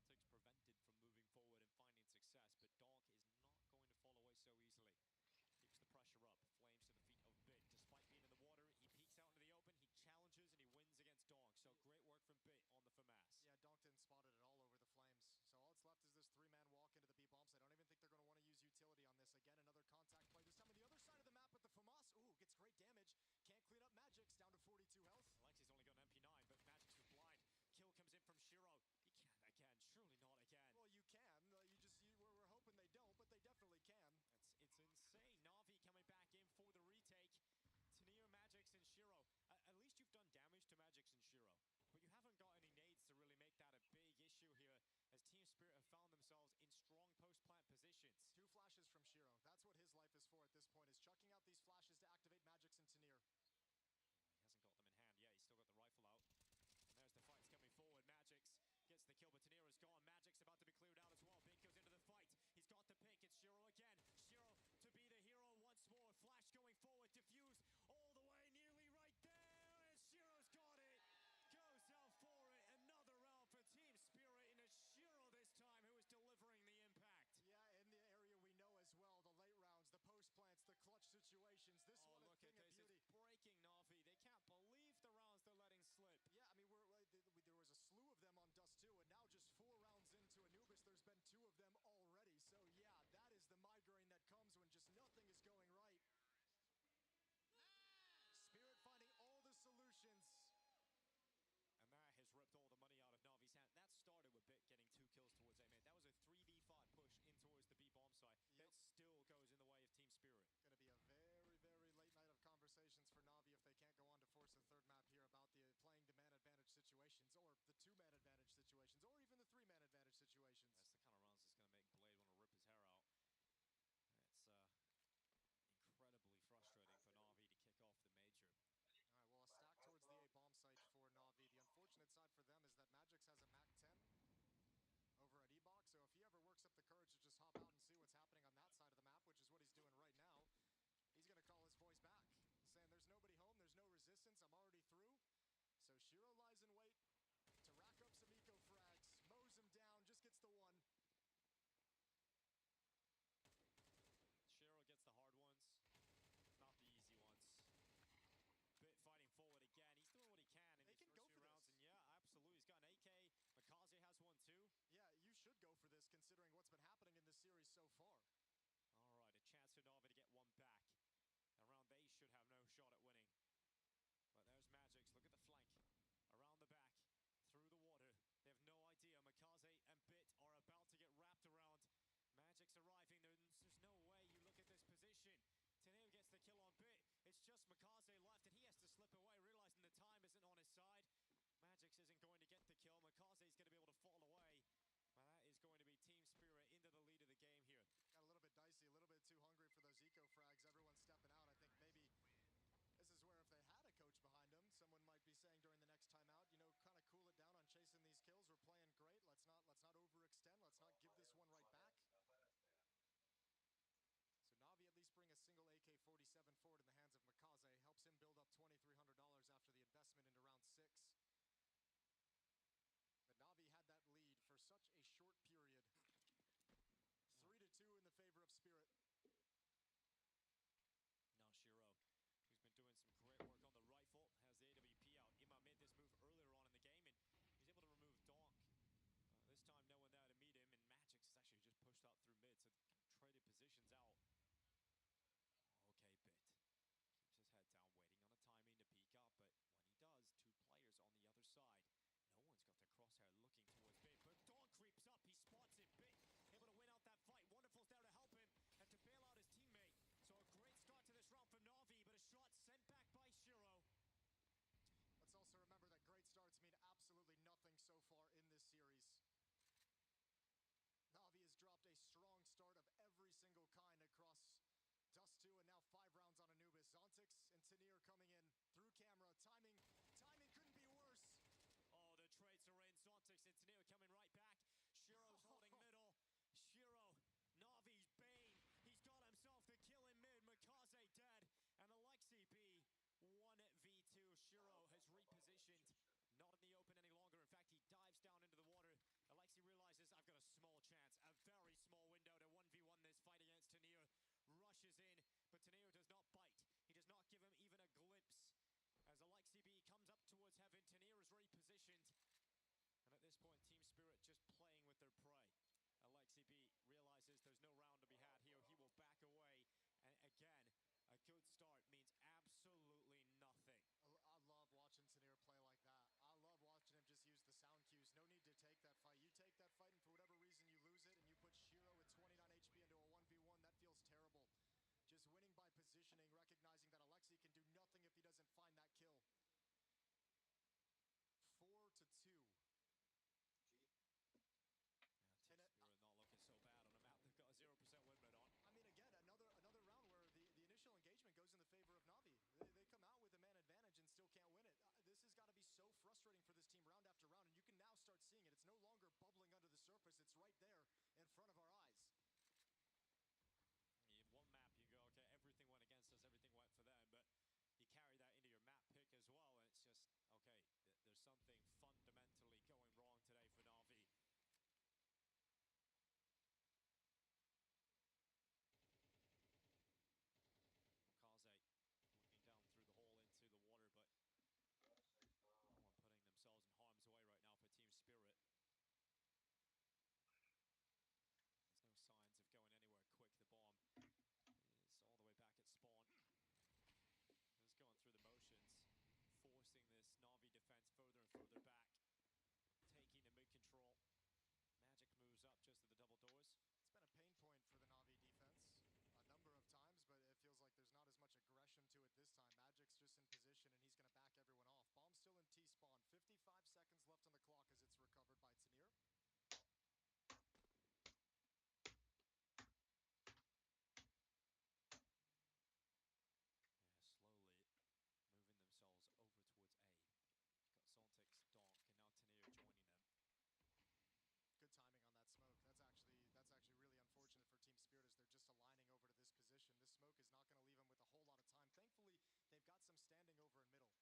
Zoltix and Tenier coming in through camera. Timing couldn't be worse. Oh, the trades are in. Zoltix and Tenier coming right back. Shiro's holding middle. Shiro, Navi's bane. He's got himself the kill in mid. Makaze dead. And Alexi B 1v2. Shiro has repositioned. Not in the open any longer. In fact, he dives down into the water. Alexi realizes, I've got a small chance, a very small window to 1v1 this fight against Tenier. Rushes in, but Tenier does not bite. He does not give him even a glimpse. As Alexi B comes up towards heaven, Tenier is repositioned. And at this point, Team Spirit just playing with their prey. Alexi B realizes there's no round to be had here. He will back away. And again, a good start means absolutely nothing. I love watching Tenier play like that. I love watching him just use the sound cues. No need to take that fight. You take that fight, and for whatever reason you lose it, and you put Shiro with 29 HP into a 1v1, that feels terrible. Just winning by positioning, recognizing that Alexi can do nothing if he doesn't find that kill. 4-2. Team Spirit not looking so bad on a map they've got a 0% win rate on. I mean, again, another round where the initial engagement goes in the favor of Na'Vi. They come out with a man advantage and still can't win it. This has got to be so frustrating for this team round after round, and you can now start seeing it. It's no longer bubbling under the surface. It's right there in front of our eyes. In one map, you go, okay, everything went against us, everything went for them, but you carry that into your map pick as well, and it's just, okay, there's something fundamentally going wrong today for Na'Vi. Kaze looking down through the hole into the water, but no one putting themselves in harm's way right now for Team Spirit. There's no signs of going anywhere quick. The bomb is all the way back at spawn. Just going through the motions, forcing this Na'Vi defense further and further back, taking the mid control. Magic moves up just at the double doors. It's been a pain point for the Na'Vi defense a number of times, but it feels like there's not as much aggression to it this time. Magic's just in position, and he's going to back everyone off. Bomb still in T-spawn. 55 seconds left on the clock as it's recovered by Tenier. Yeah, slowly moving themselves over towards A. You've got Zoltix, Donk, and now Tenier joining them. Good timing on that smoke. That's actually really unfortunate for Team Spirit as they're just aligning over to this position. This smoke is not going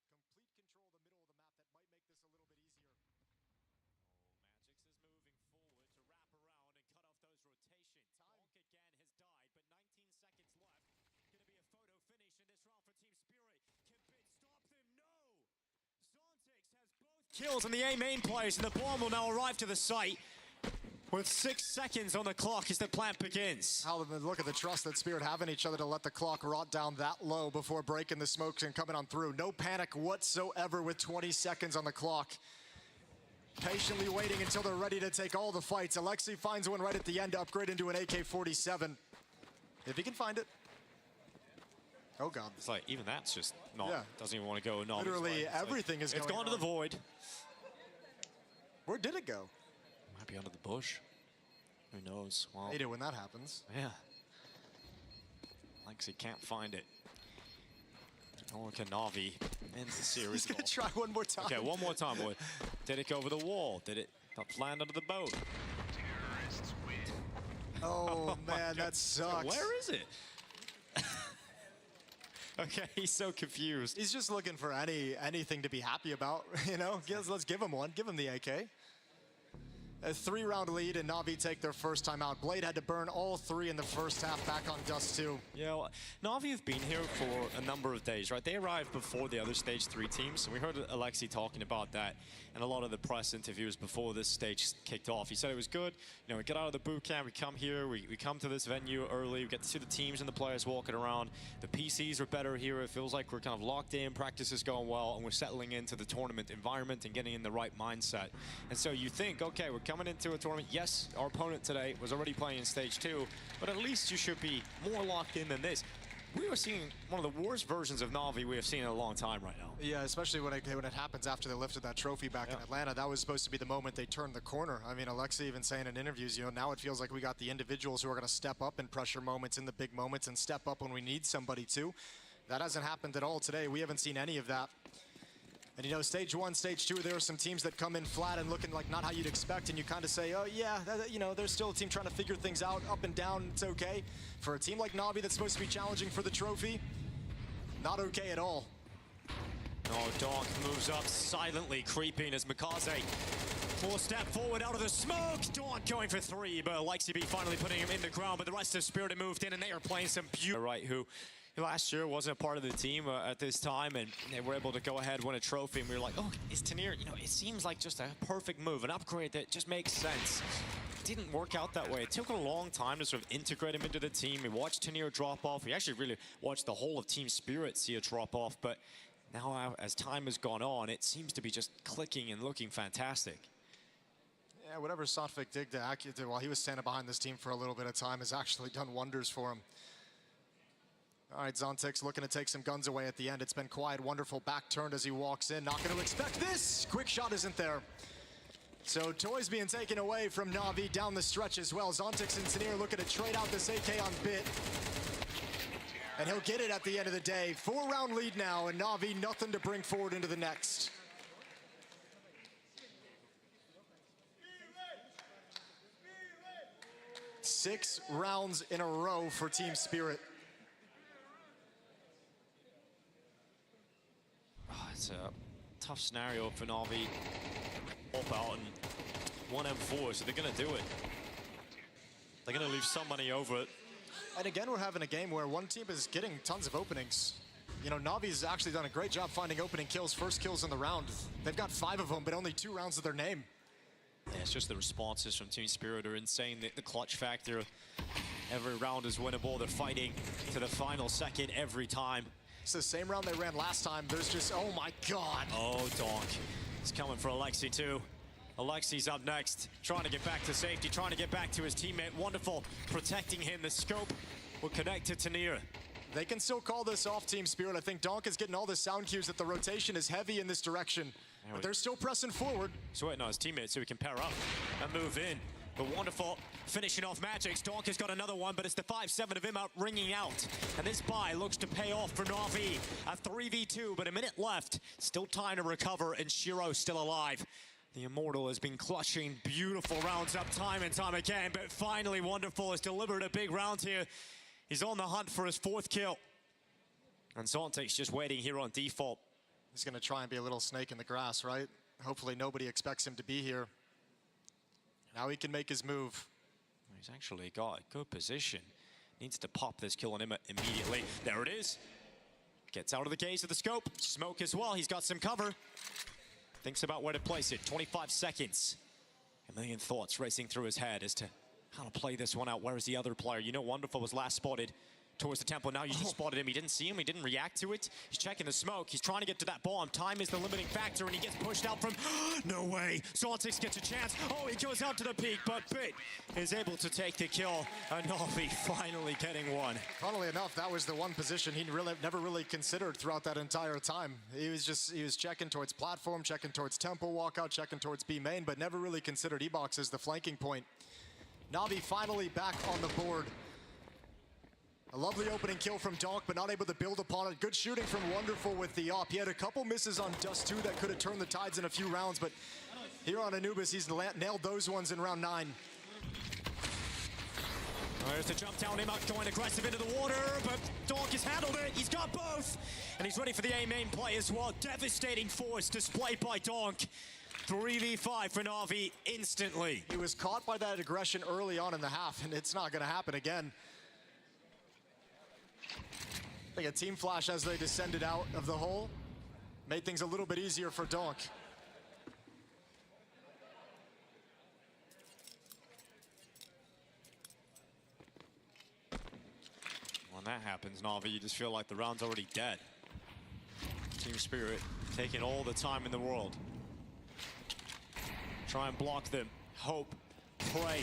to leave them with a whole lot of time. Thankfully, they've got some standing over in middle. Complete control of the middle of the map. That might make this a little bit easier. Oh, Magix is moving forward to wrap around and cut off those rotations. Donk again has died, but 19 seconds left. Going to be a photo finish in this round for Team Spirit. Can Bit stop them? No! Zoltix has both kills in the A main place, and the bomb will now arrive to the site with 6 seconds on the clock as the plant begins. Look at the trust that Spirit have in each other to let the clock rot down that low before breaking the smokes and coming on through. No panic whatsoever with 20 seconds on the clock. Patiently waiting until they're ready to take all the fights. Alexi finds one right at the end to upgrade into an AK-47. If he can find it. Oh, God. It's like, even that's just not, doesn't even want to go. Literally everything is going It's gone to the void. Where did it go? Might be under the bush. Who knows? Well, hate it when that happens. Yeah. Alexi can't find it. Nor can Na'Vi ends the series. He's going to try one more time. Okay, one more time, boy. Did it go over the wall? Did it not land under the boat? Terrorists win. Oh, man, that sucks. Where is it? Okay, he's so confused. He's just looking for anything to be happy about, you know? Let's give him one. Give him the AK. A 3-round lead, and Na'Vi take their first time out. Blade had to burn all 3 in the first half, back on Dust 2. Yeah, well, Na'Vi have been here for a number of days, right? They arrived before the other Stage 3 teams, and we heard Alexi talking about that in a lot of the press interviews before this stage kicked off. He said it was good. You know, we get out of the boot camp, we come here, we come to this venue early, we get to see the teams and the players walking around. The PCs are better here. It feels like we're kind of locked in, practice is going well, and we're settling into the tournament environment and getting in the right mindset. And so you think, okay, we're coming into a tournament. Yes, our opponent today was already playing in Stage 2, but at least you should be more locked in than this. We are seeing one of the worst versions of Na'Vi we have seen in a long time right now. Yeah, especially when it happens after they lifted that trophy back in Atlanta. That was supposed to be the moment they turned the corner. I mean, Alexi even saying in interviews, you know, now it feels like we got the individuals who are going to step up in pressure moments, in the big moments, and step up when we need somebody to. That hasn't happened at all today. We haven't seen any of that. And you know, stage 1, stage 2, there are some teams that come in flat and looking like not how you'd expect, and you kind of say, oh yeah, you know, there's still a team trying to figure things out, up and down, it's okay. For a team like Na'Vi that's supposed to be challenging for the trophy, not okay at all. Oh, Donk moves up silently, creeping as Mikaze 4-step forward out of the smoke. Donk going for 3, but Alexi finally putting him in the ground, but the rest of Spirit have moved in and they are playing some beautiful. Right, who last year wasn't a part of the team at this time, and they were able to go ahead, win a trophy, and we were like, oh, is Tanir, you know, it seems like just a perfect move, an upgrade that just makes sense. It didn't work out that way. It took a long time to sort of integrate him into the team. We watched Tanir drop off. We actually really watched the whole of Team Spirit see a drop off, but now as time has gone on, it seems to be just clicking and looking fantastic. Yeah, whatever Sotvik did to Aki while he was standing behind this team for a little bit of time has actually done wonders for him. All right, Zontic's looking to take some guns away at the end. It's been quiet, wonderful, back turned as he walks in. Not going to expect this. Quick shot isn't there. So toys being taken away from Na'Vi down the stretch as well. Zontix and Tanir looking to trade out this AK on Bit. And he'll get it at the end of the day. 4-round lead now, and Na'Vi nothing to bring forward into the next. Six rounds in a row for Team Spirit. It's a tough scenario for Na'Vi. Pop out and 1 M4, so they're going to do it. They're going to leave some money over it. And again, we're having a game where one team is getting tons of openings. You know, Na'Vi's actually done a great job finding opening kills, first kills in the round. They've got 5 of them, but only 2 rounds of their name. Yeah, it's just the responses from Team Spirit are insane. The clutch factor, every round is winnable. They're fighting to the final second every time. It's the same round they ran last time. There's just, oh my God. Oh, Donk. It's coming for Alexi too. Alexi's up next, trying to get back to safety, trying to get back to his teammate. Wonderful, protecting him. The scope will connect to Tanir. They can still call this off, Team Spirit. I think Donk is getting all the sound cues that the rotation is heavy in this direction. But they're still pressing forward. He's waiting on his teammates so he can pair up and move in. But wonderful, finishing off Magics. Donk has got another one, but it's the 5-7 of him out ringing out. And this buy looks to pay off for Na'Vi. A 3v2, but a minute left. Still time to recover, and Shiro still alive. The Immortal has been clutching beautiful rounds up time and time again, but finally Wonderful has delivered a big round here. He's on the hunt for his 4th kill. And Zontic's just waiting here on default. He's going to try and be a little snake in the grass, right? Hopefully nobody expects him to be here. Now he can make his move. He's actually got a good position. Needs to pop this kill on him immediately. There it is. Gets out of the gaze of the scope. Smoke as well. He's got some cover. Thinks about where to place it. 25 seconds. A million thoughts racing through his head as to how to play this one out. Where is the other player? You know, Wonderful was last spotted towards the temple. Now you just spotted him. He didn't see him. He didn't react to it. He's checking the smoke. He's trying to get to that bomb. Time is the limiting factor, and he gets pushed out from... No way. Zontix gets a chance. Oh, he goes out to the peak, but Bit is able to take the kill. And Na'Vi finally getting one. Funnily enough, that was the one position he never really considered throughout that entire time. He was checking towards platform, checking towards temple walkout, checking towards B main, but never really considered E-Box as the flanking point. Na'Vi finally back on the board. A lovely opening kill from Donk, but not able to build upon it. Good shooting from Wonderful with the op. He had a couple misses on Dust 2 that could have turned the tides in a few rounds, but here on Anubis, he's nailed those ones in round 9. There's the jump down, him out going aggressive into the water, but Donk has handled it. He's got both, and he's ready for the A main play as well. Devastating force displayed by Donk. 3v5 for Na'Vi instantly. He was caught by that aggression early on in the half, and it's not going to happen again. I think a team flash as they descended out of the hole made things a little bit easier for Donk. When that happens, Na'Vi, you just feel like the round's already dead. Team Spirit taking all the time in the world. Try and block them. Hope, pray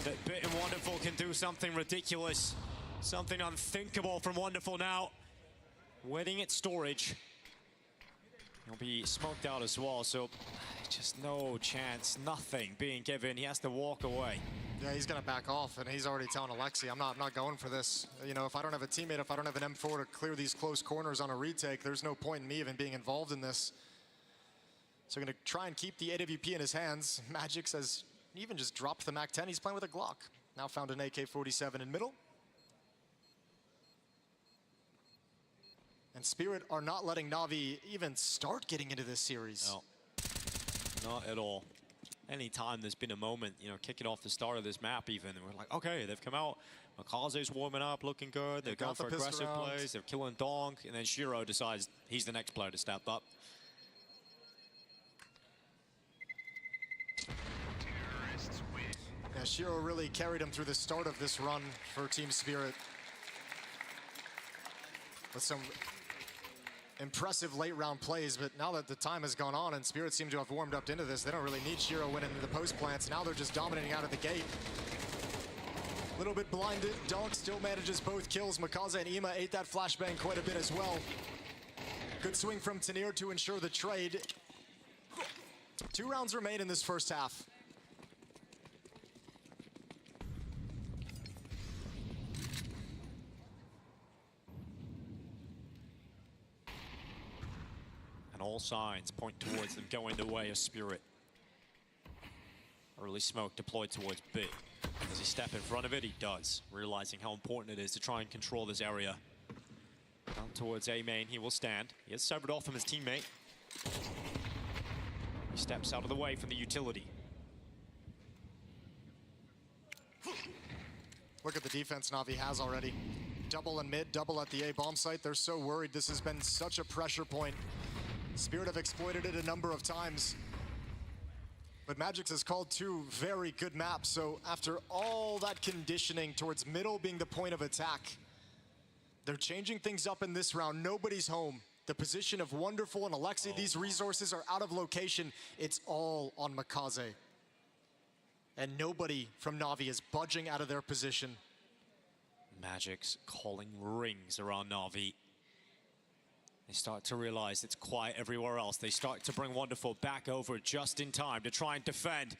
that Bit and Wonderful can do something ridiculous. Something unthinkable from Wonderful now. Waiting at storage. He'll be smoked out as well, so just no chance, nothing being given. He has to walk away. Yeah, he's gonna back off, and he's already telling Alexi, I'm not going for this. You know, if I don't have a teammate, if I don't have an M4 to clear these close corners on a retake, there's no point in me even being involved in this. So gonna try and keep the AWP in his hands. Magix has even just dropped the MAC-10. He's playing with a Glock. Now found an AK-47 in middle. And Spirit are not letting Na'Vi even start getting into this series. No, not at all. Anytime there's been a moment, you know, kicking off the start of this map even, and we're like, okay, they've come out. Makaze's warming up, looking good. They've gone for aggressive plays. They're killing Donk. And then Shiro decides he's the next player to step up. Yeah, Shiro really carried him through the start of this run for Team Spirit. With some impressive late round plays, but now that the time has gone on and Spirit seem to have warmed up into this, they don't really need Shiro winning the post plants. Now they're just dominating out of the gate. A little bit blinded. Donk still manages both kills. Makaze and Ima ate that flashbang quite a bit as well. Good swing from Tanir to ensure the trade. 2 rounds remain in this first half. All signs point towards them going the way of Spirit. Early smoke deployed towards B. Does he step in front of it? He does, realizing how important it is to try and control this area. Down towards A main, he will stand. He has severed off from his teammate. He steps out of the way from the utility. Look at the defense Na'Vi has already. Double in mid, double at the A bomb site. They're so worried. This has been such a pressure point. Spirit have exploited it a number of times. But Magix has called 2 very good maps, so after all that conditioning towards middle being the point of attack, they're changing things up in this round. Nobody's home. The position of Wonderful and Alexi, these resources are out of location. It's all on Makaze. And nobody from Na'Vi is budging out of their position. Magix calling rings around Na'Vi. They start to realize it's quiet everywhere else. They start to bring Wonderful back over just in time to try and defend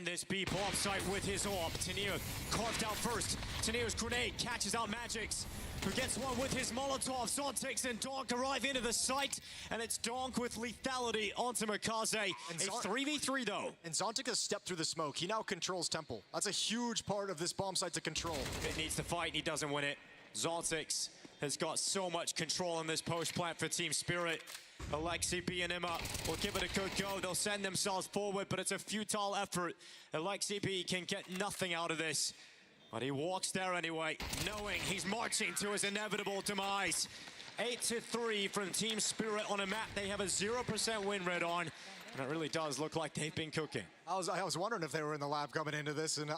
this B bomb site with his AWP. Tanir carved out first. Tanir's grenade catches out Magix, who gets one with his Molotov. Zontix and Donk arrive into the site, and it's Donk with lethality onto Makaze. A 3v3 though. And Zontic has stepped through the smoke. He now controls Temple. That's a huge part of this bomb site to control. It needs to fight, and he doesn't win it. Zontix has got so much control in this post plant for Team Spirit. Alexi B and Ima will give it a good go. They'll send themselves forward, but it's a futile effort. Alexi B can get nothing out of this. But he walks there anyway, knowing he's marching to his inevitable demise. 8-3 from Team Spirit on a map they have a 0% win rate on. And it really does look like they've been cooking. I was wondering if they were in the lab coming into this, and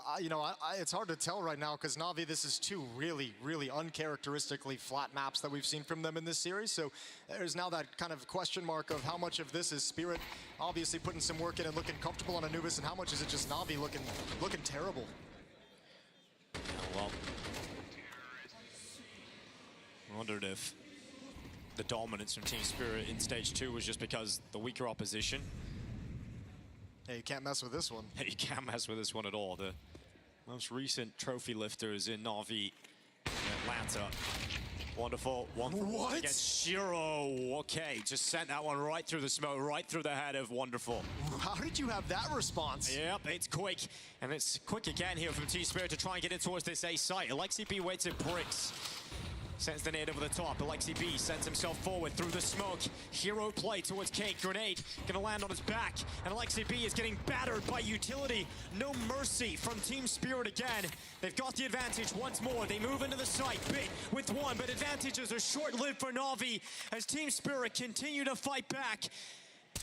it's hard to tell right now because Na'Vi, this is 2 really, really uncharacteristically flat maps that we've seen from them in this series. So there's now that kind of question mark of how much of this is Spirit obviously putting some work in and looking comfortable on Anubis, and how much is it just Na'Vi looking terrible. Yeah, well, I wondered if the dominance from Team Spirit in stage 2 was just because the weaker opposition. Yeah, you can't mess with this one. You can't mess with this one at all. The most recent trophy lifters in Na'Vi in Atlanta. Wonderful. What? Against Shiro. Okay, just sent that one right through the smoke, right through the head of Wonderful. How did you have that response? Yep, it's quick. And it's quick again here from Team Spirit to try and get it towards this A site. Alexi B waits at bricks. Sends the nade over the top. Alexi B sends himself forward through the smoke. Hero play towards Kate. Grenade gonna land on his back. And Alexi B is getting battered by utility. No mercy from Team Spirit again. They've got the advantage once more. They move into the site. Bit with 1, but advantages are short-lived for Na'Vi as Team Spirit continue to fight back.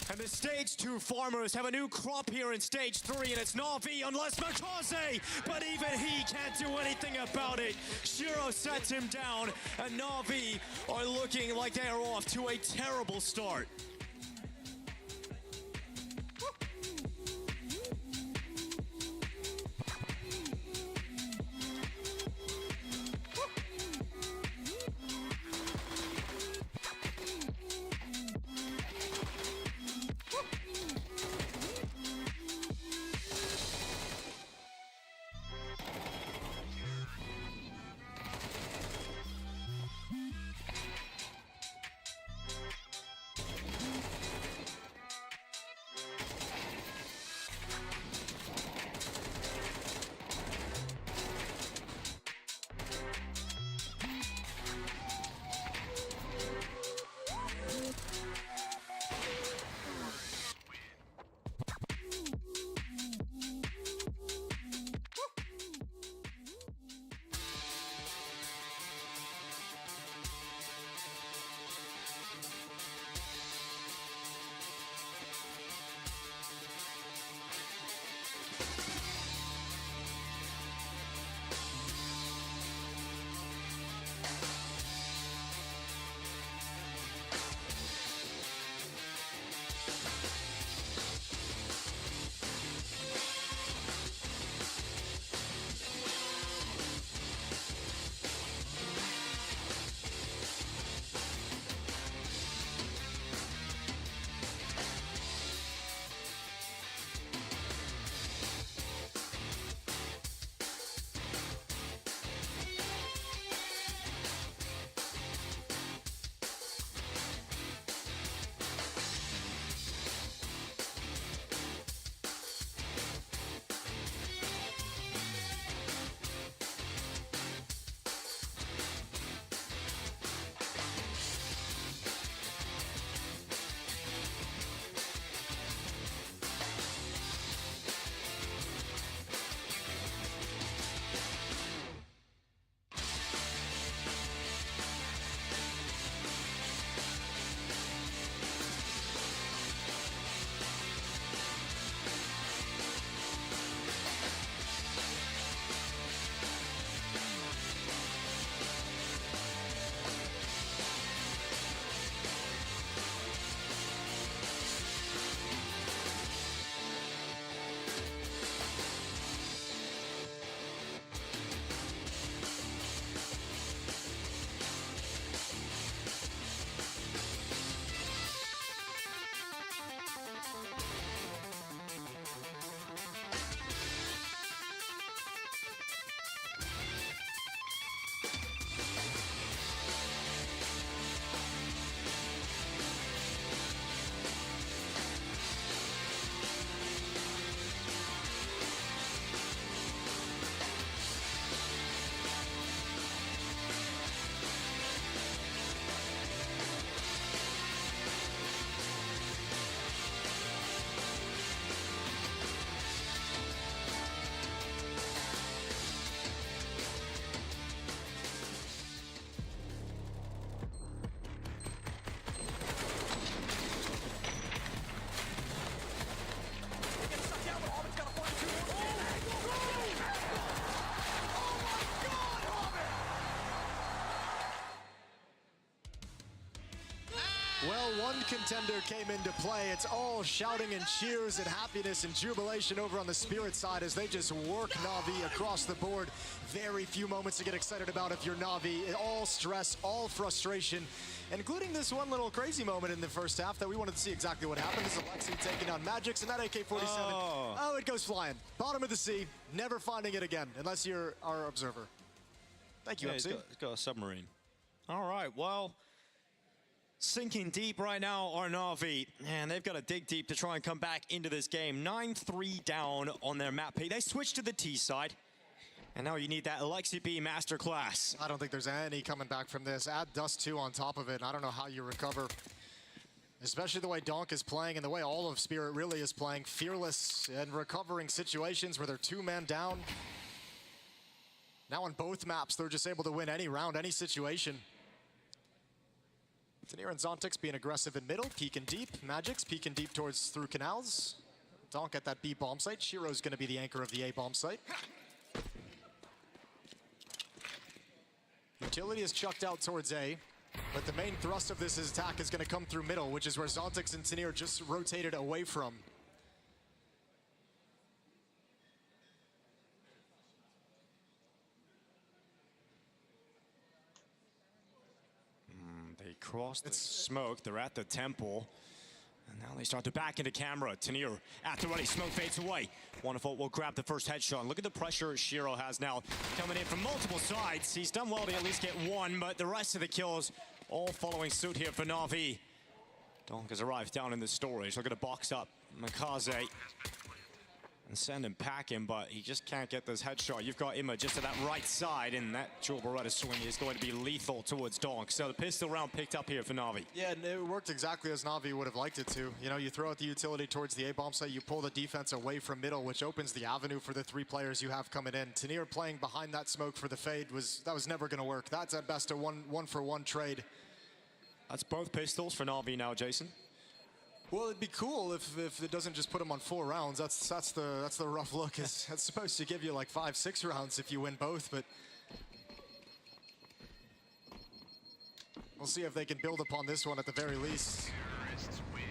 And the stage 2 farmers have a new crop here in stage 3, and it's Na'Vi unless Makaze, but even he can't do anything about it. Shiro sets him down, and Na'Vi are looking like they are off to a terrible start. contender came into play. It's all shouting and cheers and happiness and jubilation over on the Spirit side as they just work Na'Vi across the board. Very few moments to get excited about if you're Na'Vi. All stress, all frustration, including this one little crazy moment in the first half that we wanted to see exactly what happened. This is Alexi taking on Magix, and that AK-47, oh, it goes flying. Bottom of the sea, never finding it again, unless you're our observer. Thank you, MC. It's got a submarine. All right, well, sinking deep right now are Na'Vi, and they've got to dig deep to try and come back into this game. 9-3 down on their map pick. They switched to the T side, and now you need that Alexi B masterclass. I don't think there's any coming back from this. Add Dust 2 on top of it, and I don't know how you recover. Especially the way Donk is playing and the way all of Spirit really is playing. Fearless and recovering situations where they're 2 men down. Now on both maps, they're just able to win any round, any situation. Tenier and Zontix being aggressive in middle, peeking deep. Magix peeking deep towards through canals. Donk at that B bomb site. Shiro's going to be the anchor of the A bomb site. Utility is chucked out towards A, but the main thrust of this attack is going to come through middle, which is where Zontix and Tenier just rotated away from. They crossed the smoke. They're at the temple. And now they start to back into camera. Tenier at the ready. Smoke fades away. Wonderful will grab the first headshot. And look at the pressure Shiro has now coming in from multiple sides. He's done well to at least get one, but the rest of the kills all following suit here for Na'Vi. Donk has arrived down in the storage. Look at the box up Makaze and send him packing, but he just can't get this headshot. You've got Imma just to that right side, and that dual Beretta swing is going to be lethal towards Donk. So the pistol round picked up here for Na'Vi. Yeah, and it worked exactly as Na'Vi would have liked it to. You know, you throw out the utility towards the A-bomb site, you pull the defense away from middle, which opens the avenue for the 3 players you have coming in. Tenier playing behind that smoke for the fade was never going to work. That's at best a one-for-one trade. That's both pistols for Na'Vi now, Jason. Well, it'd be cool if it doesn't just put them on 4 rounds. That's the rough look. It's supposed to give you like 5-6 rounds if you win both, but we'll see if they can build upon this one at the very least. Terrorists win.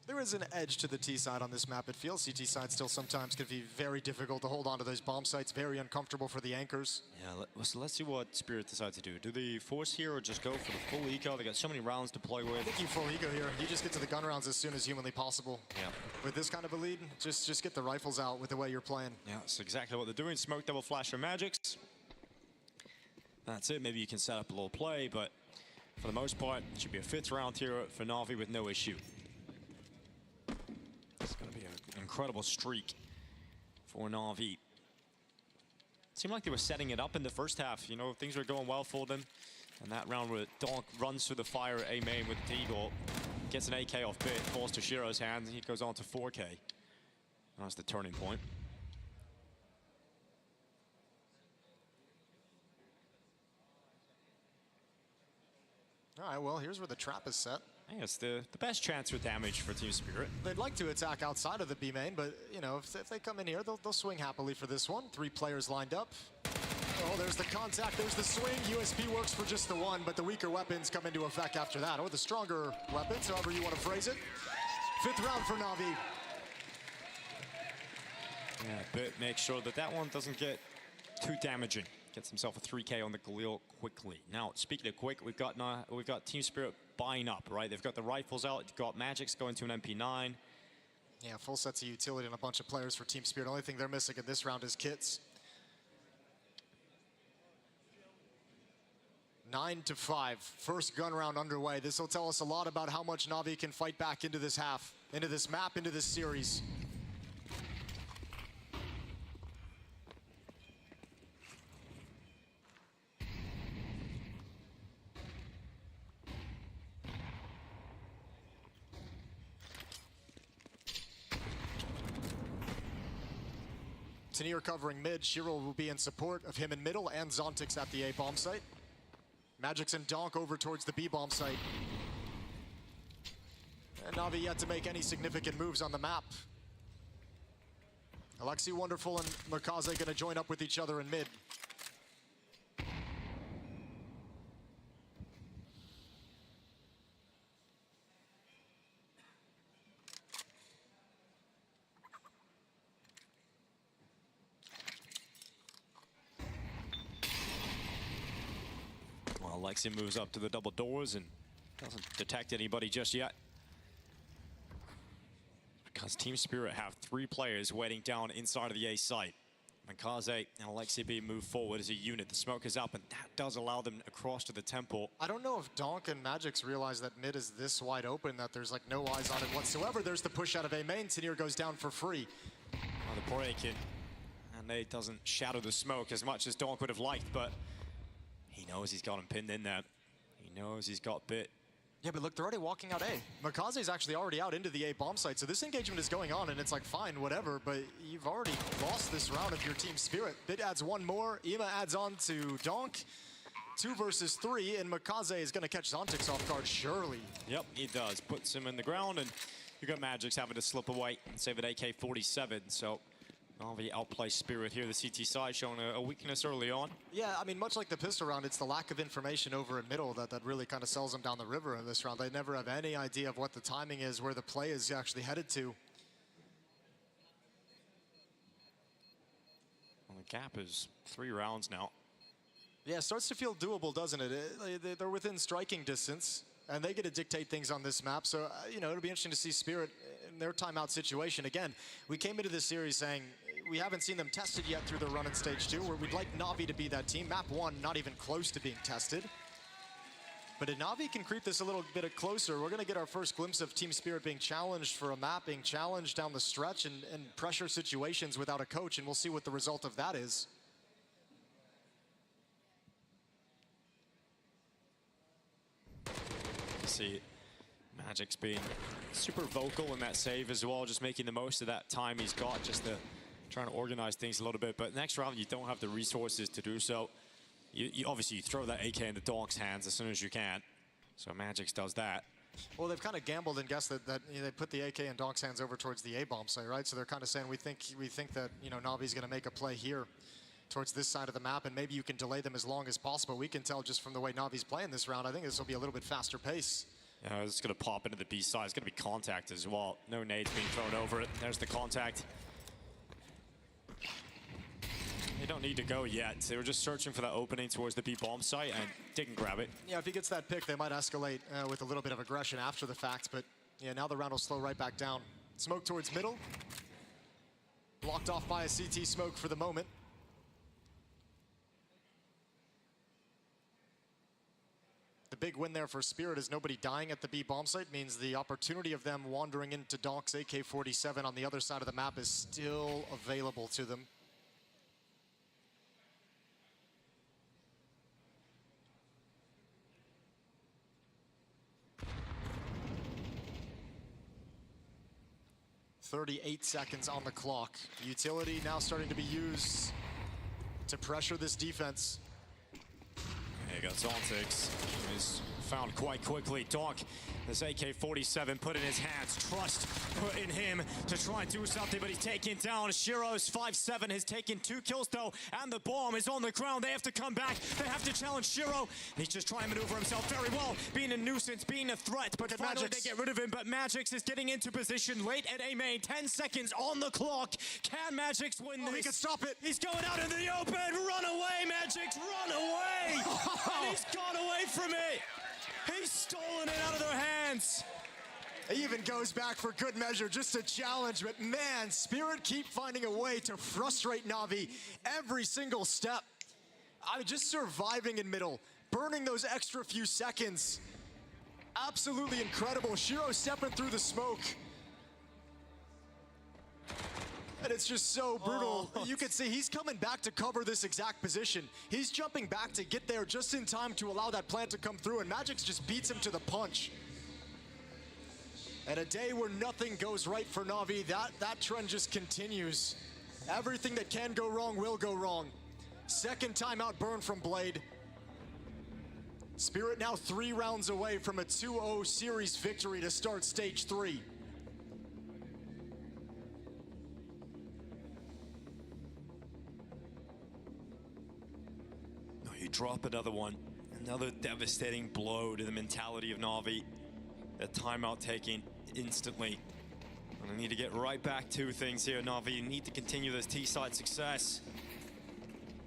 There is an edge to the T side on this map, it feels. CT side still sometimes can be very difficult to hold on to those bomb sites, very uncomfortable for the anchors. Yeah, so let's see what Spirit decides to do. Do they force here or just go for the full eco? They got so many rounds to play with. I think you full eco here. You just get to the gun rounds as soon as humanly possible. Yeah. With this kind of a lead, just get the rifles out with the way you're playing. Yeah, that's exactly what they're doing. Smoke double flash for Magix. That's it. Maybe you can set up a little play, but for the most part, it should be a 5th round here for Na'Vi with no issue. It's going to be an incredible streak for Na'Vi. Seemed like they were setting it up in the first half. You know, things were going well for them. And that round where Donk runs through the fire at A main with Deagle, gets an AK off bit, falls to Shiro's hands, and he goes on to 4K. That's the turning point. All right, well, here's where the trap is set. I think it's the best chance for damage for Team Spirit. They'd like to attack outside of the B main, but, you know, if they come in here, they'll swing happily for this one. 3 players lined up. Oh, there's the contact, there's the swing. USP works for just the one, but the weaker weapons come into effect after that, or the stronger weapons, however you want to phrase it. 5th round for Na'Vi. Yeah, but make sure that that one doesn't get too damaging. Gets himself a 3K on the Galil quickly. Now, speaking of quick, we've got Team Spirit buying up, right? They've got the rifles out. You've got Magix going to an MP9. Yeah, full sets of utility and a bunch of players for Team Spirit. The only thing they're missing in this round is kits. 9-5, first gun round underway. This will tell us a lot about how much Na'Vi can fight back into this half, into this map, into this series. Tenier covering mid. Shiro will be in support of him in middle, and Zontix at the A bomb site. Magix and Donk over towards the B bomb site. And Na'Vi yet to make any significant moves on the map. Alexi Wonderful and Makaze going to join up with each other in mid. Alexi moves up to the double doors and doesn't detect anybody just yet. Because Team Spirit have 3 players waiting down inside of the A site. Makaze and Alexi B move forward as a unit. The smoke is up, and that does allow them across to the temple. I don't know if Donk and Magix realize that mid is this wide open, that there's like no eyes on it whatsoever. There's the push out of A main. Tanir goes down for free. The break in, and Nate doesn't shadow the smoke as much as Donk would have liked, but he knows he's got him pinned in there. He knows he's got bit. Yeah, but look, they're already walking out A. Makaze's actually already out into the A bomb site, so this engagement is going on, and it's like, fine, whatever, but you've already lost this round of your Team Spirit. Bit adds 1 more, Ima adds on to Donk. 2 versus 3, and Makaze is gonna catch Zontix off guard, surely. Yep, he does. Puts him in the ground, and you got Magix having to slip away and save an AK-47, so Na'Vi outplays Spirit here. The CT side showing a weakness early on. Yeah, I mean, much like the pistol round, it's the lack of information over in middle that really kind of sells them down the river in this round. They never have any idea of what the timing is, where the play is actually headed to. Well, the gap is 3 rounds now. Yeah, it starts to feel doable, doesn't it? They're within striking distance, and they get to dictate things on this map. So, you know, it'll be interesting to see Spirit in their timeout situation. Again, we came into this series saying we haven't seen them tested yet through the run in stage 2, where we'd like Na'Vi to be that team. Map 1, not even close to being tested. But if Na'Vi can creep this a little bit closer, we're going to get our first glimpse of Team Spirit being challenged for a map, being challenged down the stretch and pressure situations without a coach, and we'll see what the result of that is. See Magix being super vocal in that save as well, just making the most of that time he's got, just to trying to organize things a little bit. But next round, you don't have the resources to do so. You obviously throw that AK in the Donk's hands as soon as you can. So Magix does that. Well, they've kind of gambled and guessed that you know, they put the AK in Donk's hands over towards the A-bomb site, right? So they're kind of saying, we think that, you know, Na'Vi's going to make a play here towards this side of the map, and maybe you can delay them as long as possible. We can tell just from the way Na'Vi's playing this round, I think this will be a little bit faster pace. Yeah, it's going to pop into the B side. It's going to be contact as well. No nades being thrown over it. There's the contact. They don't need to go yet. They were just searching for that opening towards the B bomb site and didn't grab it. Yeah, if he gets that pick, they might escalate with a little bit of aggression after the fact, but yeah, now the round will slow right back down. Smoke towards middle. Blocked off by a CT smoke for the moment. The big win there for Spirit is nobody dying at the B bomb site, means the opportunity of them wandering into Donk's AK-47 on the other side of the map is still available to them. .38 seconds on the clock. Utility now starting to be used to pressure this defense. There you go, Zontix is found quite quickly. Donk, this AK-47 put in his hands. Trust put in him to try and do something, but he's taken down. Shiro's 5-7 has taken 2 kills though, and the bomb is on the ground. They have to come back. They have to challenge Shiro. He's just trying to maneuver himself very well, being a nuisance, being a threat, but finally they get rid of him. But Magix is getting into position late at A main. 10 seconds on the clock. Can Magix win this? He can stop it. He's going out into the open. Run away, Magix, run away. And he's gone away from it. He's stolen it out of their hands. He even goes back for good measure, just a challenge, but man, Spirit keep finding a way to frustrate Na'Vi every single step. I mean, just surviving in middle, burning those extra few seconds. Absolutely incredible. Shiro stepping through the smoke. And it's just so brutal. You can see he's coming back to cover this exact position. He's jumping back to get there just in time to allow that plant to come through, and Magix just beats him to the punch. And a day where nothing goes right for Na'Vi, that trend just continues. Everything that can go wrong will go wrong. Second timeout burn from Blade. Spirit now 3 rounds away from a 2-0 series victory to start stage 3. You drop another one. Another devastating blow to the mentality of Na'Vi. That timeout taking instantly. And I need to get right back to things here, Na'Vi. You need to continue this T-side success.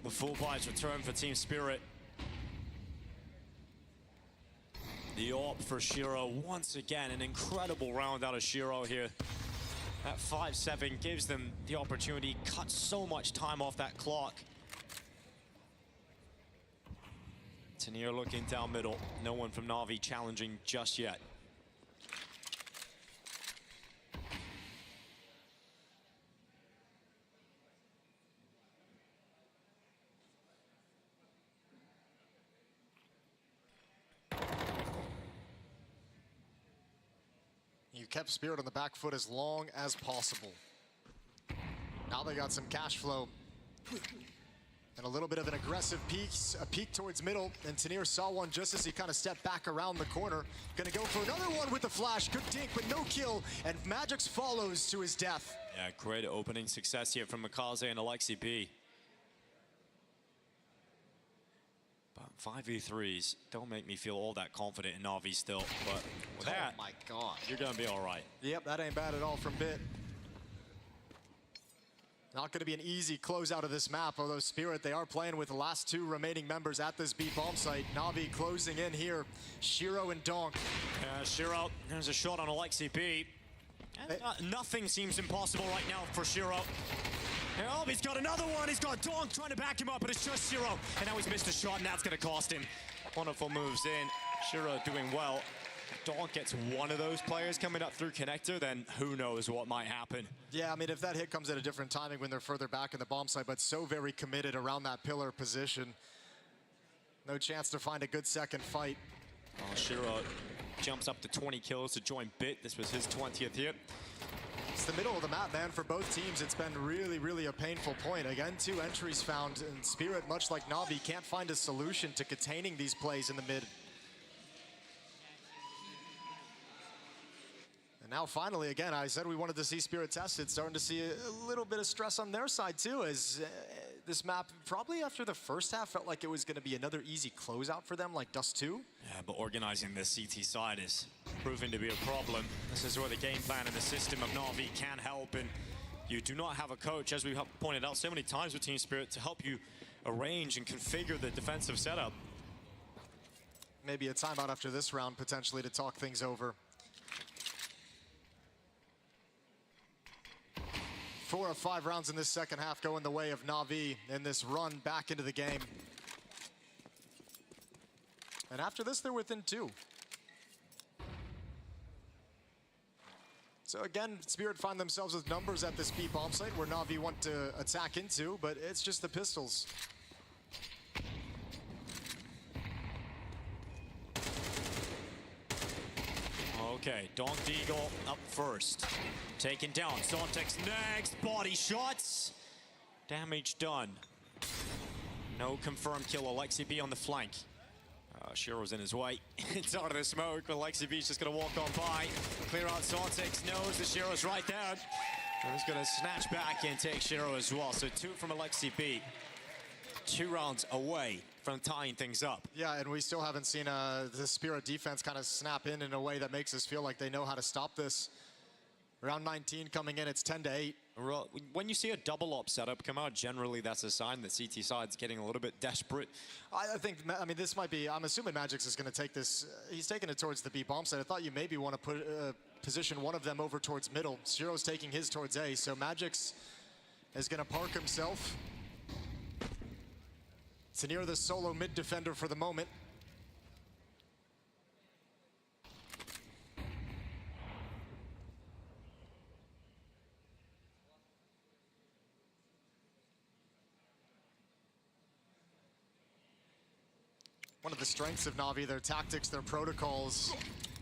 The full buys return for Team Spirit. The AWP for Shiro once again. An incredible round out of Shiro here. That 5-7 gives them the opportunity, cuts so much time off that clock. Tanier looking down middle. No one from Na'Vi challenging just yet. You kept Spirit on the back foot as long as possible. Now they got some cash flow. And a little bit of an aggressive a peek towards middle. And Tanier saw one just as he kind of stepped back around the corner. Gonna go for another one with the flash. Good dink, but no kill. And Magix follows to his death. Yeah, great opening success here from Makaze and Alexi B. But 5v3s don't make me feel all that confident in Na'Vi still. But with that, my God, you're gonna be all right. Yep, that ain't bad at all from Bit. Not going to be an easy closeout of this map, although Spirit, they are playing with the last two remaining members at this B bomb site. Na'Vi closing in here. Shiro and Donk. Shiro, there's a shot on Alexi B. Nothing seems impossible right now for Shiro. Oh, he's got another one. He's got Donk trying to back him up, but it's just Shiro. And now he's missed a shot, and that's going to cost him. Wonderful moves in. Shiro doing well. Donk gets one of those players coming up through connector, then who knows what might happen. Yeah, I mean, if that hit comes at a different timing when they're further back in the bomb site, but so very committed around that pillar position. No chance to find a good second fight. Oh, Shiro jumps up to 20 kills to join Bit. This was his 20th hit. It's the middle of the map, man. For both teams, it's been really, really a painful point. Again, 2 entries found, and Spirit, much like Na'Vi, can't find a solution to containing these plays in the mid. And now finally, again, I said we wanted to see Spirit tested. Starting to see a little bit of stress on their side too, as this map, probably after the first half, felt like it was going to be another easy closeout for them, like Dust 2. Yeah, but organizing the CT side is proving to be a problem. This is where the game plan and the system of Na'Vi can help, and you do not have a coach, as we have pointed out so many times with Team Spirit, to help you arrange and configure the defensive setup. Maybe a timeout after this round, potentially, to talk things over. 4 of 5 rounds in this second half going the way of Na'Vi in this run back into the game. And after this, they're within 2. So again, Spirit find themselves with numbers at this B bomb site where Na'Vi want to attack into, but it's just the pistols. Okay, Donk Deagle up first. Taken down. Sontex next. Body shots. Damage done. No confirmed kill. Alexi B on the flank. Shiro's in his way. It's out of the smoke, but Alexi B's just going to walk on by. Clear out Sontex. Knows that Shiro's right there. And he's going to snatch back and take Shiro as well. So 2 from Alexi B. 2 rounds away from tying things up. Yeah, and we still haven't seen the Spirit defense kind of snap in a way that makes us feel like they know how to stop this. Round 19 coming in, it's 10-8. When you see a double op setup come out, generally that's a sign that CT side's getting a little bit desperate. I mean, this might be, I'm assuming Magix is going to take this. He's taking it towards the B bomb site. I thought you maybe want to put position one of them over towards middle. Shiro's taking his towards A, so Magix is going to park himself. Tanier the solo mid defender for the moment. One of the strengths of Na'Vi, their tactics, their protocols.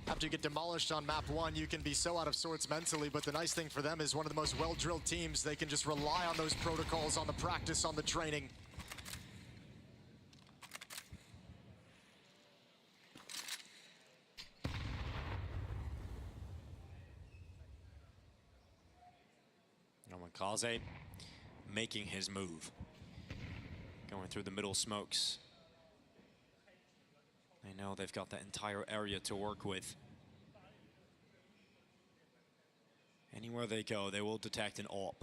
After you get demolished on map 1, you can be so out of sorts mentally, but the nice thing for them is one of the most well-drilled teams. They can just rely on those protocols, on the practice, on the training. Kaze making his move. Going through the middle smokes. They know they've got that entire area to work with. Anywhere they go, they will detect an AWP.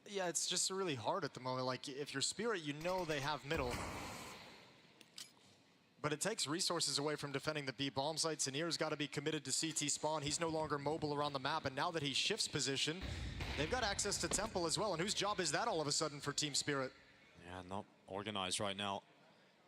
Yeah, it's just really hard at the moment. Like, if you're Spirit, you know they have middle. but it takes resources away from defending the B bomb site. Tanir's got to be committed to CT spawn. He's no longer mobile around the map, and now that he shifts position, they've got access to Temple as well. And whose job is that all of a sudden for Team Spirit? Yeah, not organized right now.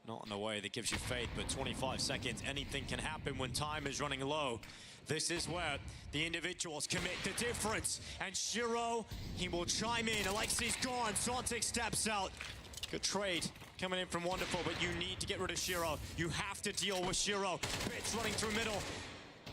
Not in the way that gives you faith, but 25 seconds, anything can happen when time is running low. This is where the individuals can make the difference. And Shiro, he will chime in. Alexi's gone. Sontic steps out. Good trade coming in from Wonderful, but you need to get rid of Shiro. You have to deal with Shiro. Bits running through middle.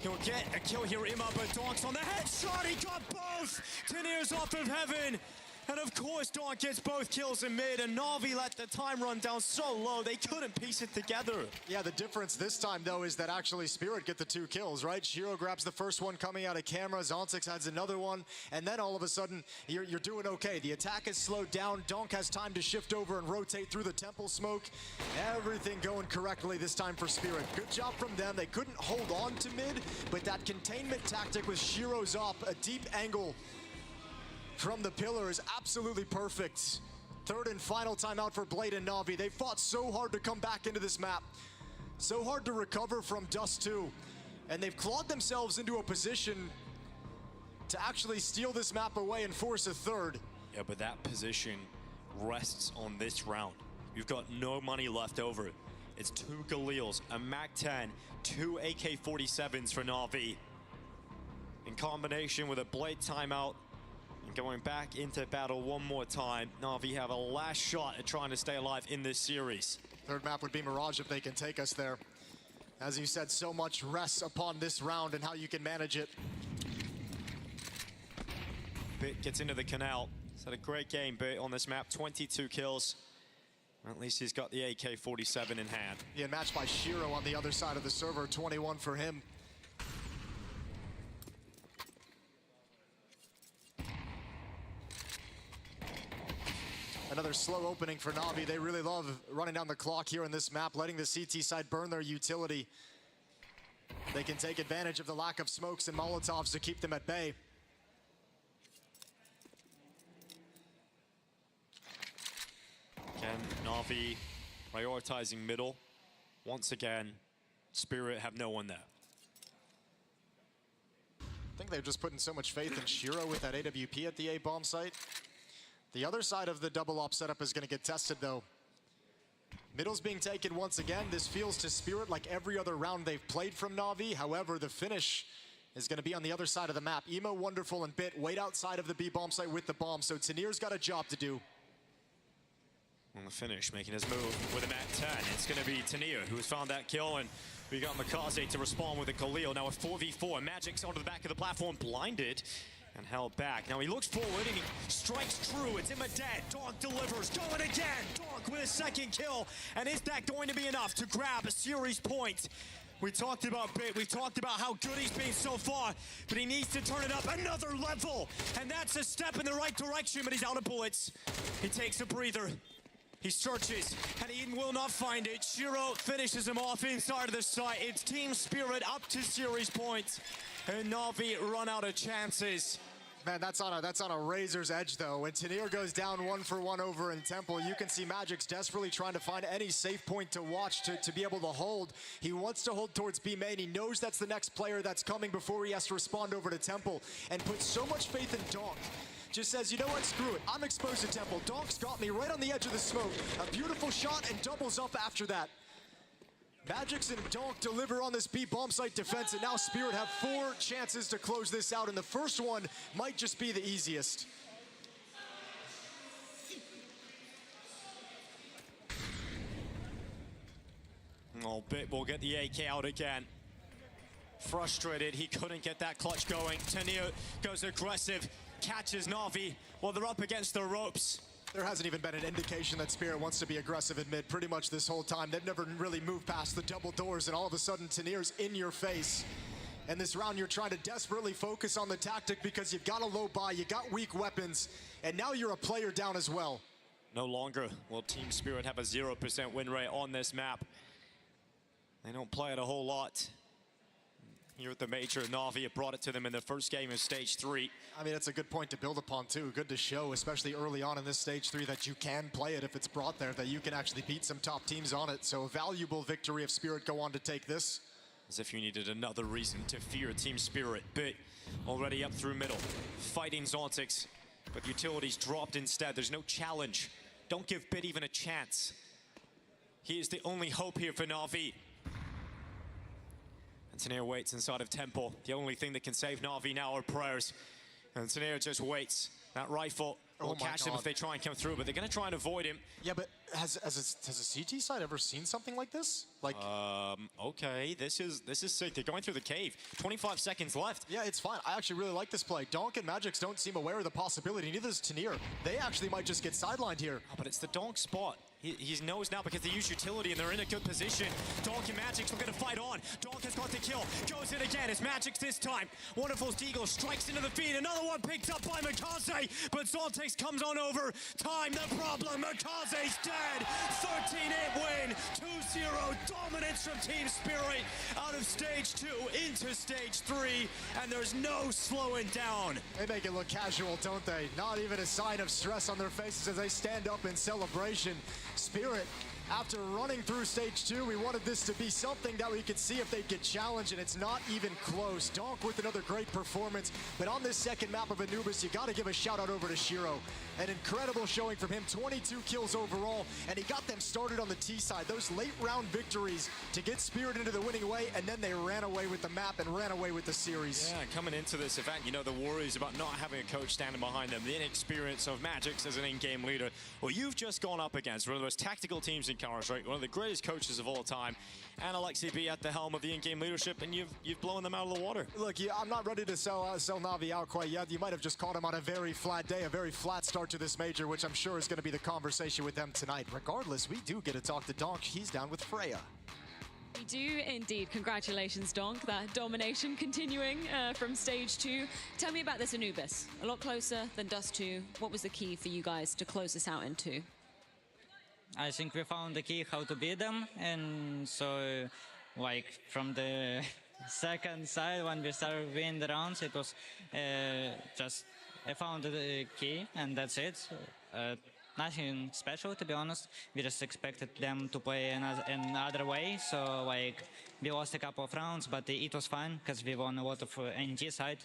He'll get a kill here. Ima, but Donk's on the headshot. He got both. Tanir's off of heaven. And of course, Donk gets both kills in mid, and Na'Vi let the time run down so low, they couldn't piece it together. Yeah, the difference this time, though, is that actually Spirit get the 2 kills, right? Shiro grabs the first one coming out of camera, Zontix adds another one, and then all of a sudden, you're doing okay. The attack is slowed down, Donk has time to shift over and rotate through the temple smoke. Everything going correctly this time for Spirit. Good job from them. They couldn't hold on to mid, but that containment tactic with Shiro's up, a deep angle from the pillar is absolutely perfect. Third and final timeout for Blade and Na'Vi. They fought so hard to come back into this map. So hard to recover from Dust 2. And they've clawed themselves into a position to actually steal this map away and force a third. Yeah, but that position rests on this round. You've got no money left over. It's 2 Galils, a MAC-10, 2 AK-47s for Na'Vi. In combination with a Blade timeout, and going back into battle one more time, Na'Vi have a last shot at trying to stay alive in this series. Third map would be Mirage if they can take us there. As you said, so much rests upon this round and how you can manage it. Bit gets into the canal. He's had a great game, Bit, on this map. 22 kills. At least he's got the AK-47 in hand. Yeah, matched by Shiro on the other side of the server, 21 for him. Another slow opening for Na'Vi. They really love running down the clock here in this map, letting the CT side burn their utility. They can take advantage of the lack of smokes and Molotovs to keep them at bay. Again, Na'Vi prioritizing middle. Once again, Spirit have no one there. I think they're just putting so much faith in Shiro with that AWP at the A bomb site. The other side of the double op setup is going to get tested, though. Middle's being taken once again. This feels to Spirit like every other round they've played from Na'Vi. However, the finish is going to be on the other side of the map. Emo, Wonderful, and Bit wait outside of the B bomb site with the bomb, so Tanir's got a job to do. On the finish, making his move with a MAC-10. It's going to be Tanir who has found that kill, and we got Makaze to respond with a Khalil. Now a 4v4. Magic's onto the back of the platform, blinded and held back. Now he looks forward and he strikes true. It's Ima dead. Donk delivers. Going again. Donk with a second kill. And is that going to be enough to grab a series point? We talked about Bit. We talked about how good he's been so far. But he needs to turn it up another level. And that's a step in the right direction, but he's out of bullets. He takes a breather. He searches, and he will not find it. Shiro finishes him off inside of the site. It's Team Spirit up to series points. And Na'Vi run out of chances. Man, that's on a razor's edge, though. When Tanir goes down 1-for-1 over in Temple, you can see Magic's desperately trying to find any safe point to watch to be able to hold. He wants to hold towards B main. He knows that's the next player that's coming before he has to respond over to Temple, and puts so much faith in Donk. Just says, you know what, screw it. I'm exposed to Temple. Donk's got me right on the edge of the smoke. A beautiful shot and doubles up after that. Magix and Donk deliver on this B bomb site defense, and now Spirit have 4 chances to close this out, and the first one might just be the easiest. Oh, Bit will get the AK out again. Frustrated, he couldn't get that clutch going. Tanir goes aggressive, catches Na'Vi while they're up against the ropes. There hasn't even been an indication that Spirit wants to be aggressive in mid pretty much this whole time. They've never really moved past the double doors, and all of a sudden Tanir's in your face. And this round you're trying to desperately focus on the tactic because you've got a low buy, you got weak weapons, and now you're a player down as well. No longer will Team Spirit have a 0% win rate on this map. They don't play it a whole lot. here at the Major. Na'Vi brought it to them in the first game of Stage 3. I mean, it's a good point to build upon, too. Good to show, especially early on in this Stage 3, that you can play it if it's brought there, that you can actually beat some top teams on it. So a valuable victory if Spirit go on to take this. As if you needed another reason to fear Team Spirit. Bit already up through middle, fighting Zontix, but utilities dropped instead. There's no challenge. Don't give Bit even a chance. He is the only hope here for Na'Vi. And Taneer waits inside of Temple. The only thing that can save Na'Vi now are prayers. And Taneer just waits. That rifle will catch them if they try and come through, but they're going to try and avoid him. Yeah, but has a CT side ever seen something like this? Like, okay, this is sick. They're going through the cave. 25 seconds left. Yeah, it's fine. I actually really like this play. Donk and Magix don't seem aware of the possibility. Neither does Taneer. They actually might just get sidelined here. Oh, but it's the Donk spot. He knows now because they use utility and they're in a good position. Donk and Magix are going to fight on. Donk has got the kill. Goes in again. It's Magix this time. Wonderful Deagle strikes into the feed. Another one picked up by Mikaze. But Zontix comes on over. Time the problem. Mikaze's dead. 13-8 win. 2-0 dominance from Team Spirit out of Stage 2 into Stage 3. And there's no slowing down. They make it look casual, don't they? Not even a sign of stress on their faces as they stand up in celebration. Spirit, after running through Stage 2, we wanted this to be something that we could see if they'd get challenged, and it's not even close. Donk with another great performance, but on this second map of Anubis, you got to give a shout out over to Shiro. An incredible showing from him, 22 kills overall, and he got them started on the T side. Those late round victories to get Spirit into the winning way, and then they ran away with the map and ran away with the series. Yeah, coming into this event, you know, the worries about not having a coach standing behind them, the inexperience of Magix as an in-game leader. Well, you've just gone up against one of the most tactical teams in Counter-Strike, one of the greatest coaches of all time, and Alexi B at the helm of the in-game leadership, and you've blown them out of the water. Look, yeah, I'm not ready to sell Na'Vi out quite yet. You might have just caught him on a very flat day, a very flat start to this major, which I'm sure is going to be the conversation with them tonight. Regardless, we do get to talk to Donk. He's down with Freya. We do indeed. Congratulations, Donk. That domination continuing from Stage 2. Tell me about this Anubis. A lot closer than Dust 2. What was the key for you guys to close this out in 2? I think we found the key how to beat them, and so like from the second side when we started winning the rounds, it was just I found the key and that's it. Nothing special, to be honest. We just expected them to play another way, so like we lost a couple of rounds, but it was fine because we won a lot of NG side.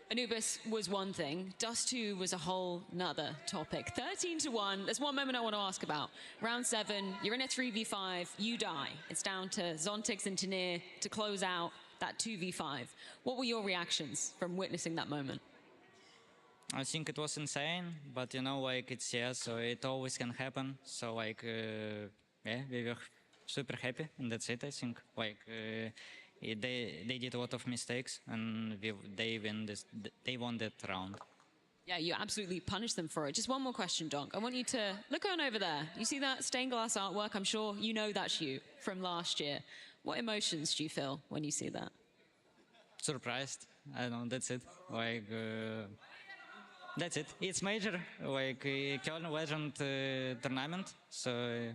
Anubis was one thing. Dust 2 was a whole nother topic. 13-1. There's one moment I want to ask about. Round 7, you're in a 3v5, you die. It's down to Zontix and Taneer to close out that 2v5. What were your reactions from witnessing that moment? I think it was insane, but you know, like it's CS, so it always can happen. So like, yeah, we were super happy, and that's it. I think like they did a lot of mistakes, and they won that round. Yeah, you absolutely punished them for it. Just one more question, Donk. I want you to look on over there. You see that stained glass artwork? I'm sure you know that's you from last year. What emotions do you feel when you see that? Surprised. I don't know. That's it. Like. That's it. It's major, like Köln Legend tournament, so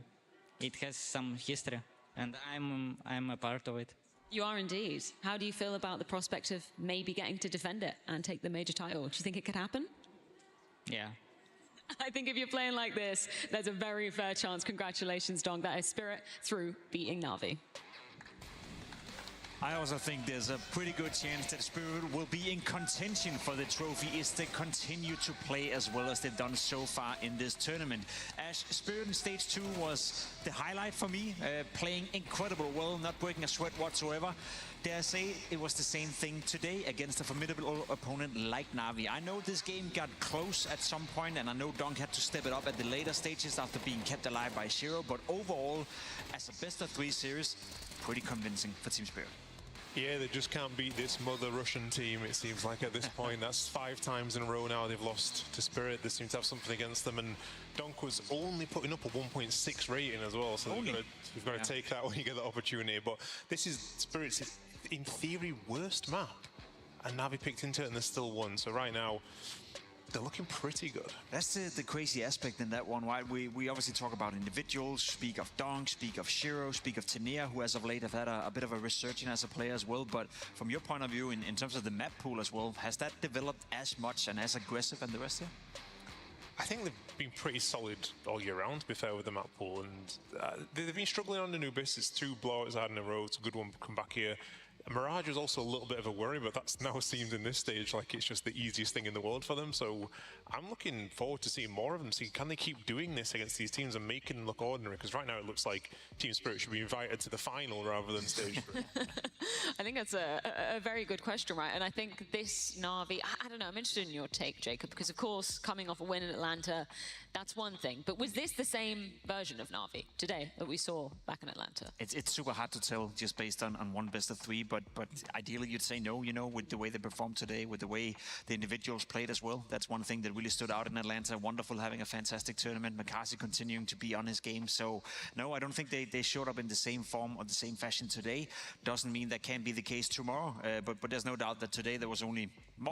it has some history, and I'm a part of it. You are indeed. How do you feel about the prospect of maybe getting to defend it and take the major title? Do you think it could happen? Yeah. I think if you're playing like this, there's a very fair chance. Congratulations, Donk. That is Spirit through beating Na'Vi. I also think there's a pretty good chance that Spirit will be in contention for the trophy if they continue to play as well as they've done so far in this tournament. As Spirit in Stage 2 was the highlight for me, playing incredible well, not breaking a sweat whatsoever. Dare I say it was the same thing today against a formidable opponent like Na'Vi. I know this game got close at some point, and I know Donk had to step it up at the later stages after being kept alive by Shiro, but overall, as a best-of-3 series, pretty convincing for Team Spirit. Yeah, they just can't beat this mother Russian team, it seems like, at this point. That's 5 times in a row now they've lost to Spirit. They seem to have something against them, and Donk was only putting up a 1.6 rating as well, so you've got to take that when you get the opportunity. But this is Spirit's, in theory, worst map, and Na'Vi picked into it and they still won. So right now, they're looking pretty good. That's the crazy aspect in that one, right? We obviously talk about individuals, speak of Dong, speak of Shiro, speak of Tenea, who as of late have had a bit of a resurgence as a player as well. But from your point of view, in terms of the map pool as well, has that developed as much and as aggressive as the rest here? I think they've been pretty solid all year round, to be fair, with the map pool. And they've been struggling on Anubis. It's 2 blowouts out in a row. It's a good one come back here. Mirage was also a little bit of a worry, but that's now seemed in this stage like it's just the easiest thing in the world for them. So I'm looking forward to seeing more of them. See, can they keep doing this against these teams and making them look ordinary? Because right now it looks like Team Spirit should be invited to the final rather than stage 3. I think that's a very good question, right? And I think this Na'Vi, I don't know, I'm interested in your take, Jacob, because of course, coming off a win in Atlanta, that's one thing. But was this the same version of Na'Vi today that we saw back in Atlanta? It's super hard to tell just based on one best of 3, but ideally you'd say no, you know, with the way they performed today, with the way the individuals played as well. That's one thing that really stood out in Atlanta. Wonderful, having a fantastic tournament. Makasi continuing to be on his game. So no, I don't think they showed up in the same form or the same fashion today. Doesn't mean that can't be the case tomorrow, but there's no doubt that today there was only more